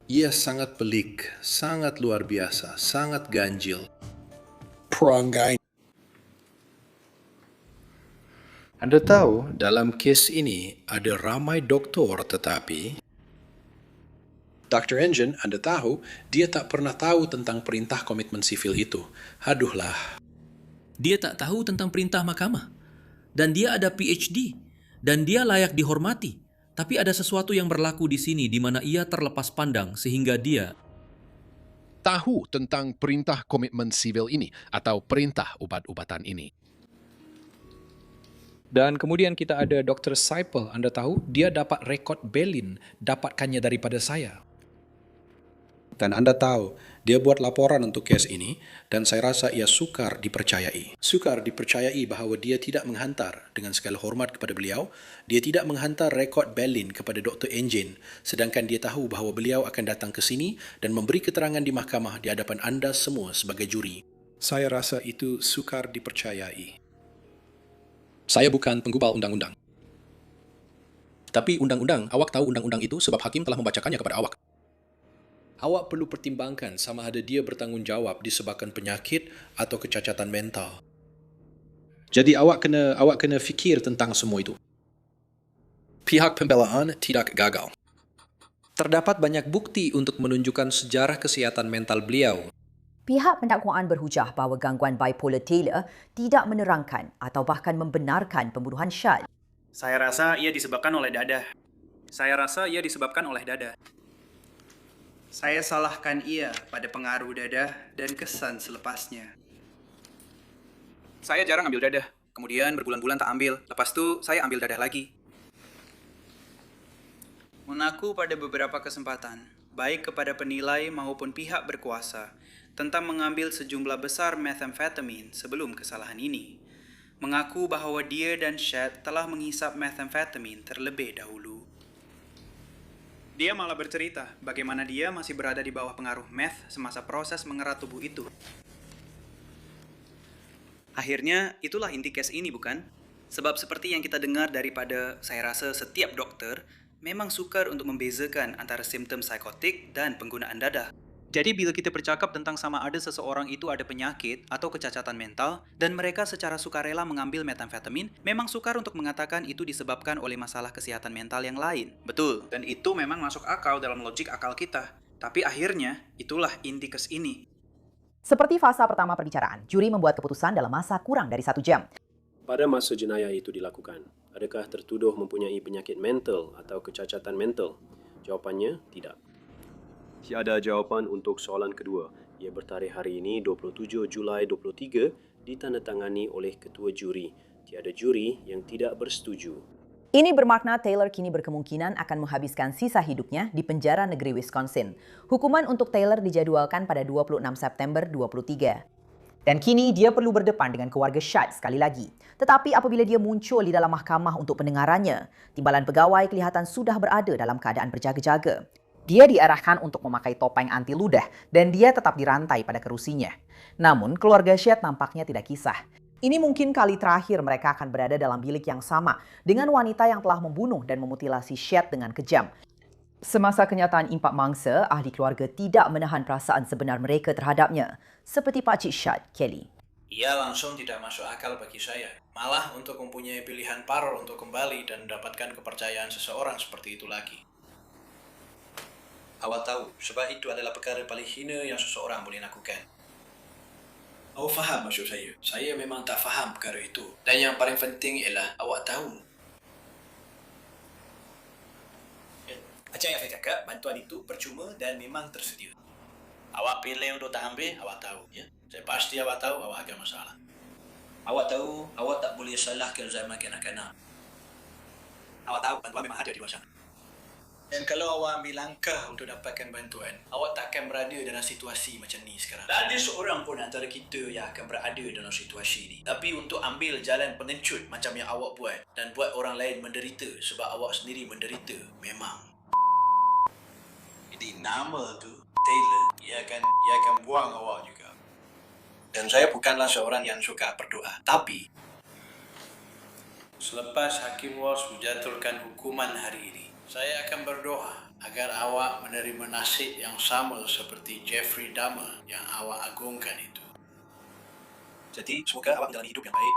Ia sangat pelik, sangat luar biasa, sangat ganjil. Perangai. Anda tahu, dalam kes ini ada ramai doktor tetapi... Dr. Engine, Anda tahu, dia tak pernah tahu tentang perintah komitmen sivil itu. Aduhlah. Dia tak tahu tentang perintah mahkamah. Dan dia ada PhD. Dan dia layak dihormati. Tapi ada sesuatu yang berlaku di sini di mana ia terlepas pandang sehingga dia tahu tentang perintah komitmen sivil ini atau perintah ubat-ubatan ini. Dan kemudian kita ada Dr. Seipel. Anda tahu, dia dapat rekod belin, dapatkannya daripada saya. Dan Anda tahu, dia buat laporan untuk kes ini dan saya rasa ia sukar dipercayai. Sukar dipercayai bahawa dia tidak menghantar, dengan segala hormat kepada beliau, dia tidak menghantar rekod belin kepada Dr. Engine sedangkan dia tahu bahawa beliau akan datang ke sini dan memberi keterangan di mahkamah di hadapan anda semua sebagai juri. Saya rasa itu sukar dipercayai. Saya bukan penggubal undang-undang. Tapi undang-undang, awak tahu undang-undang itu sebab hakim telah membacakannya kepada awak. Awak perlu pertimbangkan sama ada dia bertanggungjawab disebabkan penyakit atau kecacatan mental. Jadi awak kena fikir tentang semua itu. Pihak pembelaan tidak gagal. Terdapat banyak bukti untuk menunjukkan sejarah kesihatan mental beliau. Pihak pendakwaan berhujah bahawa gangguan bipolar Taylor tidak menerangkan atau bahkan membenarkan pembunuhan Shad. Saya rasa ia disebabkan oleh dada. Saya salahkan ia pada pengaruh dada dan kesan selepasnya. Saya jarang ambil dadah. Kemudian berbulan-bulan tak ambil. Lepas tu, saya ambil dadah lagi. Mengaku pada beberapa kesempatan, baik kepada penilai maupun pihak berkuasa, tentang mengambil sejumlah besar methamfetamin sebelum kesalahan ini. Mengaku bahawa dia dan Shad telah menghisap methamfetamin terlebih dahulu. Dia malah bercerita bagaimana dia masih berada di bawah pengaruh meth semasa proses mengerat tubuh itu. Akhirnya, itulah inti kes ini, bukan? Sebab seperti yang kita dengar daripada, saya rasa setiap dokter, memang sukar untuk membezakan antara simptom psikotik dan penggunaan dadah. Jadi bila kita bercakap tentang sama ada seseorang itu ada penyakit atau kecacatan mental dan mereka secara sukarela mengambil metamfetamin, memang sukar untuk mengatakan itu disebabkan oleh masalah kesehatan mental yang lain. Betul, dan itu memang masuk akal dalam logik akal kita. Tapi akhirnya, itulah inti kes ini. Seperti fasa pertama perbicaraan, juri membuat keputusan dalam masa kurang dari 1 jam. Pada masa jenayah itu dilakukan, adakah tertuduh mempunyai penyakit mental atau kecacatan mental? Jawapannya, tidak. Tiada jawapan untuk soalan kedua. Ia bertarikh hari ini 27 Julai 23 ditandatangani oleh ketua juri. Tiada juri yang tidak bersetuju. Ini bermakna Taylor kini berkemungkinan akan menghabiskan sisa hidupnya di penjara negeri Wisconsin. Hukuman untuk Taylor dijadualkan pada 26 September 23. Dan kini dia perlu berdepan dengan keluarga Shad sekali lagi. Tetapi apabila dia muncul di dalam mahkamah untuk pendengarannya, timbalan pegawai kelihatan sudah berada dalam keadaan berjaga-jaga. Dia diarahkan untuk memakai topeng anti ludah dan dia tetap dirantai pada kerusinya. Namun, keluarga Shad nampaknya tidak kisah. Ini mungkin kali terakhir mereka akan berada dalam bilik yang sama dengan wanita yang telah membunuh dan memutilasi Shad dengan kejam. Semasa kenyataan impak mangsa, ahli keluarga tidak menahan perasaan sebenar mereka terhadapnya, seperti Pakcik Shad, Kelly. Ia langsung tidak masuk akal bagi saya. Malah untuk mempunyai pilihan paror untuk kembali dan mendapatkan kepercayaan seseorang seperti itu lagi. Awak tahu, sebab itu adalah perkara paling hina yang seseorang boleh lakukan. Awak faham maksud saya? Saya memang tak faham perkara itu. Dan yang paling penting ialah awak tahu. Macam yang saya cakap, bantuan itu percuma dan memang tersedia. Awak pilih untuk tak ambil, awak tahu. Ya? Saya pasti awak tahu, awak akan masalah. Awak tahu, awak tak boleh salahkan zaman kanak-kanak. Awak tahu, bantuan memang ada di luar sana. Dan kalau awak ambil langkah untuk dapatkan bantuan, awak tak akan berada dalam situasi macam ni sekarang. Tak ada seorang pun antara kita yang akan berada dalam situasi ni. Tapi untuk ambil jalan penencut macam yang awak buat dan buat orang lain menderita sebab awak sendiri menderita, memang. Jadi nama tu, Taylor, ia akan buang awak juga. Dan saya bukanlah seorang yang suka berdoa. Tapi, Selepas Hakim Walsh menjatuhkan hukuman hari ini, saya akan berdoa agar awak menerima nasib yang sama seperti Jeffrey Dahmer yang awak agungkan itu. Jadi, semoga awak menjalani hidup yang baik.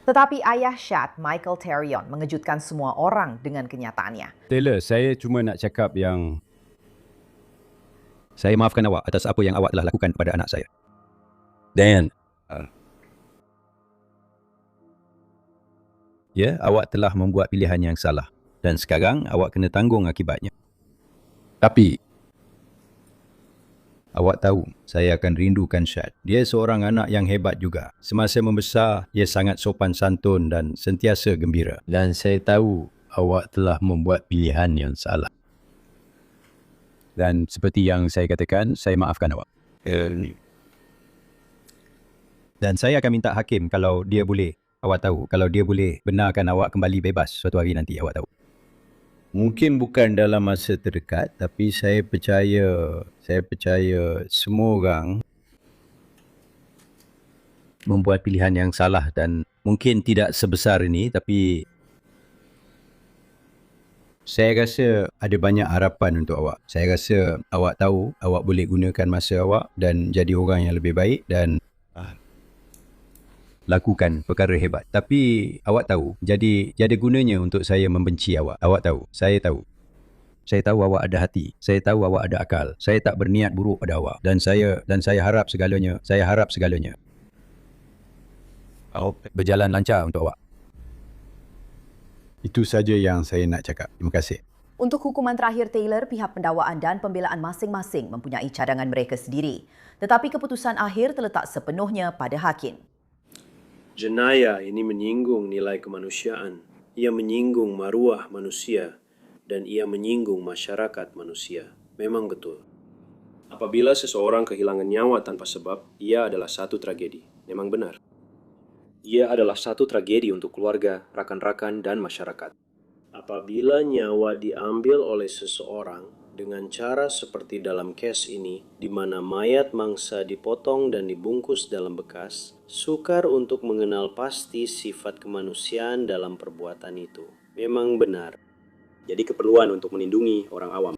Tetapi ayah Shad, Michael Terrion, mengejutkan semua orang dengan kenyataannya. Taylor, saya cuma nak cakap yang saya maafkan awak atas apa yang awak telah lakukan kepada anak saya. Dan ya, awak telah membuat pilihan yang salah dan sekarang awak kena tanggung akibatnya. Tapi awak tahu, saya akan rindukan Shad. Dia seorang anak yang hebat juga. Semasa membesar, dia sangat sopan santun dan sentiasa gembira. Dan saya tahu awak telah membuat pilihan yang salah. Dan seperti yang saya katakan, saya maafkan awak. Dan saya akan minta hakim kalau dia boleh, awak tahu, kalau dia boleh benarkan awak kembali bebas suatu hari nanti, awak tahu. Mungkin bukan dalam masa terdekat, tapi saya percaya semua orang membuat pilihan yang salah dan mungkin tidak sebesar ini, tapi saya rasa ada banyak harapan untuk awak. Saya rasa awak tahu awak boleh gunakan masa awak dan jadi orang yang lebih baik dan lakukan perkara hebat. Tapi awak tahu, jadi ada gunanya untuk saya membenci awak. Awak tahu, saya tahu. Saya tahu awak ada hati. Saya tahu awak ada akal. Saya tak berniat buruk pada awak. Dan saya harap segalanya. Saya harap segalanya berjalan lancar untuk awak. Itu saja yang saya nak cakap. Terima kasih. Untuk hukuman terakhir Taylor, pihak pendakwaan dan pembelaan masing-masing mempunyai cadangan mereka sendiri. Tetapi keputusan akhir terletak sepenuhnya pada hakim. Jenayah ini menyinggung nilai kemanusiaan. Ia menyinggung maruah manusia dan ia menyinggung masyarakat manusia. Memang betul. Apabila seseorang kehilangan nyawa tanpa sebab, ia adalah satu tragedi. Memang benar. Ia adalah satu tragedi untuk keluarga, rakan-rakan, dan masyarakat. Apabila nyawa diambil oleh seseorang dengan cara seperti dalam kes ini, di mana mayat mangsa dipotong dan dibungkus dalam bekas, sukar untuk mengenal pasti sifat kemanusiaan dalam perbuatan itu. Memang benar. Jadi keperluan untuk melindungi orang awam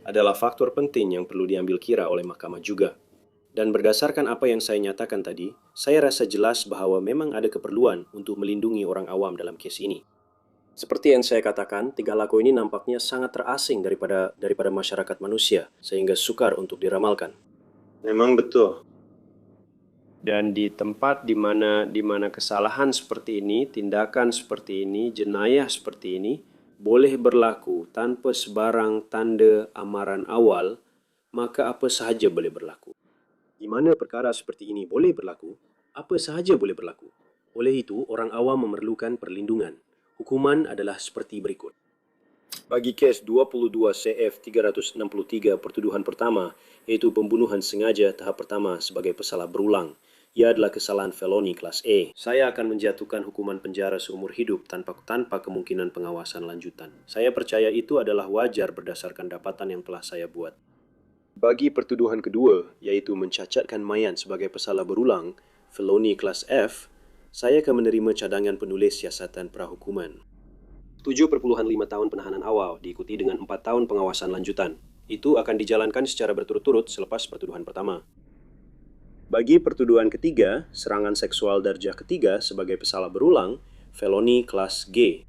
adalah faktor penting yang perlu diambil kira oleh mahkamah juga. Dan berdasarkan apa yang saya nyatakan tadi, saya rasa jelas bahwa memang ada keperluan untuk melindungi orang awam dalam kes ini. Seperti yang saya katakan, tingkah laku ini nampaknya sangat terasing daripada masyarakat manusia, sehingga sukar untuk diramalkan. Memang betul. Dan di tempat di mana kesalahan seperti ini, tindakan seperti ini, jenayah seperti ini, boleh berlaku tanpa sebarang tanda amaran awal, maka apa sahaja boleh berlaku. Di mana perkara seperti ini boleh berlaku, apa sahaja boleh berlaku. Oleh itu, orang awam memerlukan perlindungan. Hukuman adalah seperti berikut. Bagi kes 22 CF 363 pertuduhan pertama, yaitu pembunuhan sengaja tahap pertama sebagai pesalah berulang, ia adalah kesalahan feloni kelas A. Saya akan menjatuhkan hukuman penjara seumur hidup tanpa kemungkinan pengawasan lanjutan. Saya percaya itu adalah wajar berdasarkan dapatan yang telah saya buat. Bagi pertuduhan kedua, yaitu mencacatkan mayat sebagai pesalah berulang, feloni kelas F, saya akan menerima cadangan penulis siasatan prahukuman. 7,5 tahun penahanan awal diikuti dengan 4 tahun pengawasan lanjutan. Itu akan dijalankan secara berturut-turut selepas pertuduhan pertama. Bagi pertuduhan ketiga, serangan seksual darjah ketiga sebagai pesalah berulang, feloni kelas G,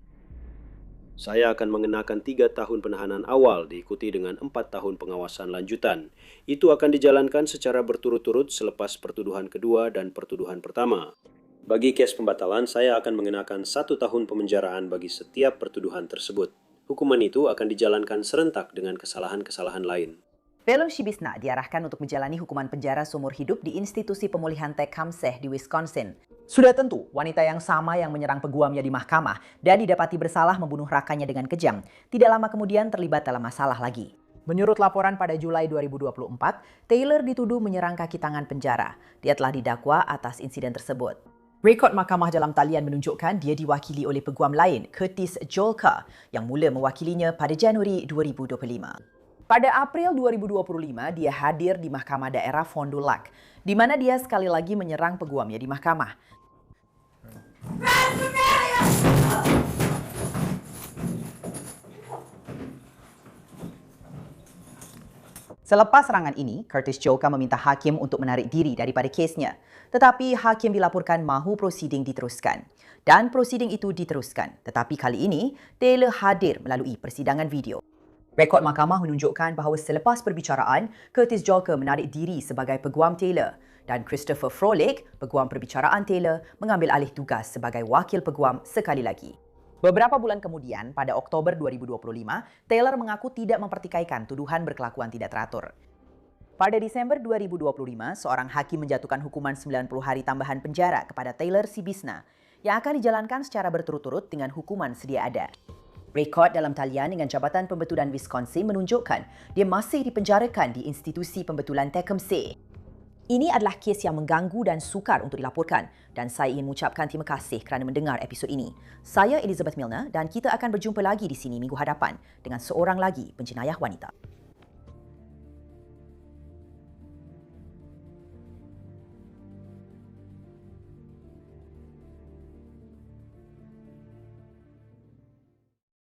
saya akan mengenakan 3 tahun penahanan awal diikuti dengan 4 tahun pengawasan lanjutan. Itu akan dijalankan secara berturut-turut selepas pertuduhan kedua dan pertuduhan pertama. Bagi kes pembatalan, saya akan mengenakan 1 tahun pemenjaraan bagi setiap pertuduhan tersebut. Hukuman itu akan dijalankan serentak dengan kesalahan-kesalahan lain. Velum Shibisna diarahkan untuk menjalani hukuman penjara seumur hidup di institusi pemulihan Tecumseh di Wisconsin. Sudah tentu, wanita yang sama yang menyerang peguamnya di mahkamah dan didapati bersalah membunuh rakannya dengan kejam, tidak lama kemudian terlibat dalam masalah lagi. Menurut laporan pada Julai 2024, Taylor dituduh menyerang kaki tangan penjara. Dia telah didakwa atas insiden tersebut. Rekod mahkamah dalam talian menunjukkan dia diwakili oleh peguam lain, Curtis Jolka, yang mula mewakilinya pada Januari 2025. Pada April 2025, dia hadir di Mahkamah Daerah Fond du Lac, di mana dia sekali lagi menyerang peguamnya di mahkamah. Selepas serangan ini, Curtis Joker meminta hakim untuk menarik diri daripada kesnya. Tetapi hakim dilaporkan mahu prosiding diteruskan. Dan prosiding itu diteruskan. Tetapi kali ini, Taylor hadir melalui persidangan video. Rekod mahkamah menunjukkan bahawa selepas perbicaraan, Curtis Joker menarik diri sebagai peguam Taylor dan Christopher Frolick, peguam perbicaraan Taylor, mengambil alih tugas sebagai wakil peguam sekali lagi. Beberapa bulan kemudian, pada Oktober 2025, Taylor mengaku tidak mempertikaikan tuduhan berkelakuan tidak teratur. Pada Disember 2025, seorang hakim menjatuhkan hukuman 90 hari tambahan penjara kepada Taylor Sibisna yang akan dijalankan secara berturut-turut dengan hukuman sedia ada. Rekod dalam talian dengan Jabatan Pembetulan Wisconsin menunjukkan dia masih dipenjarakan di institusi pembetulan Tecumseh. Ini adalah kes yang mengganggu dan sukar untuk dilaporkan dan saya ingin mengucapkan terima kasih kerana mendengar episod ini. Saya Elizabeth Milner dan kita akan berjumpa lagi di sini minggu hadapan dengan seorang lagi penjenayah wanita.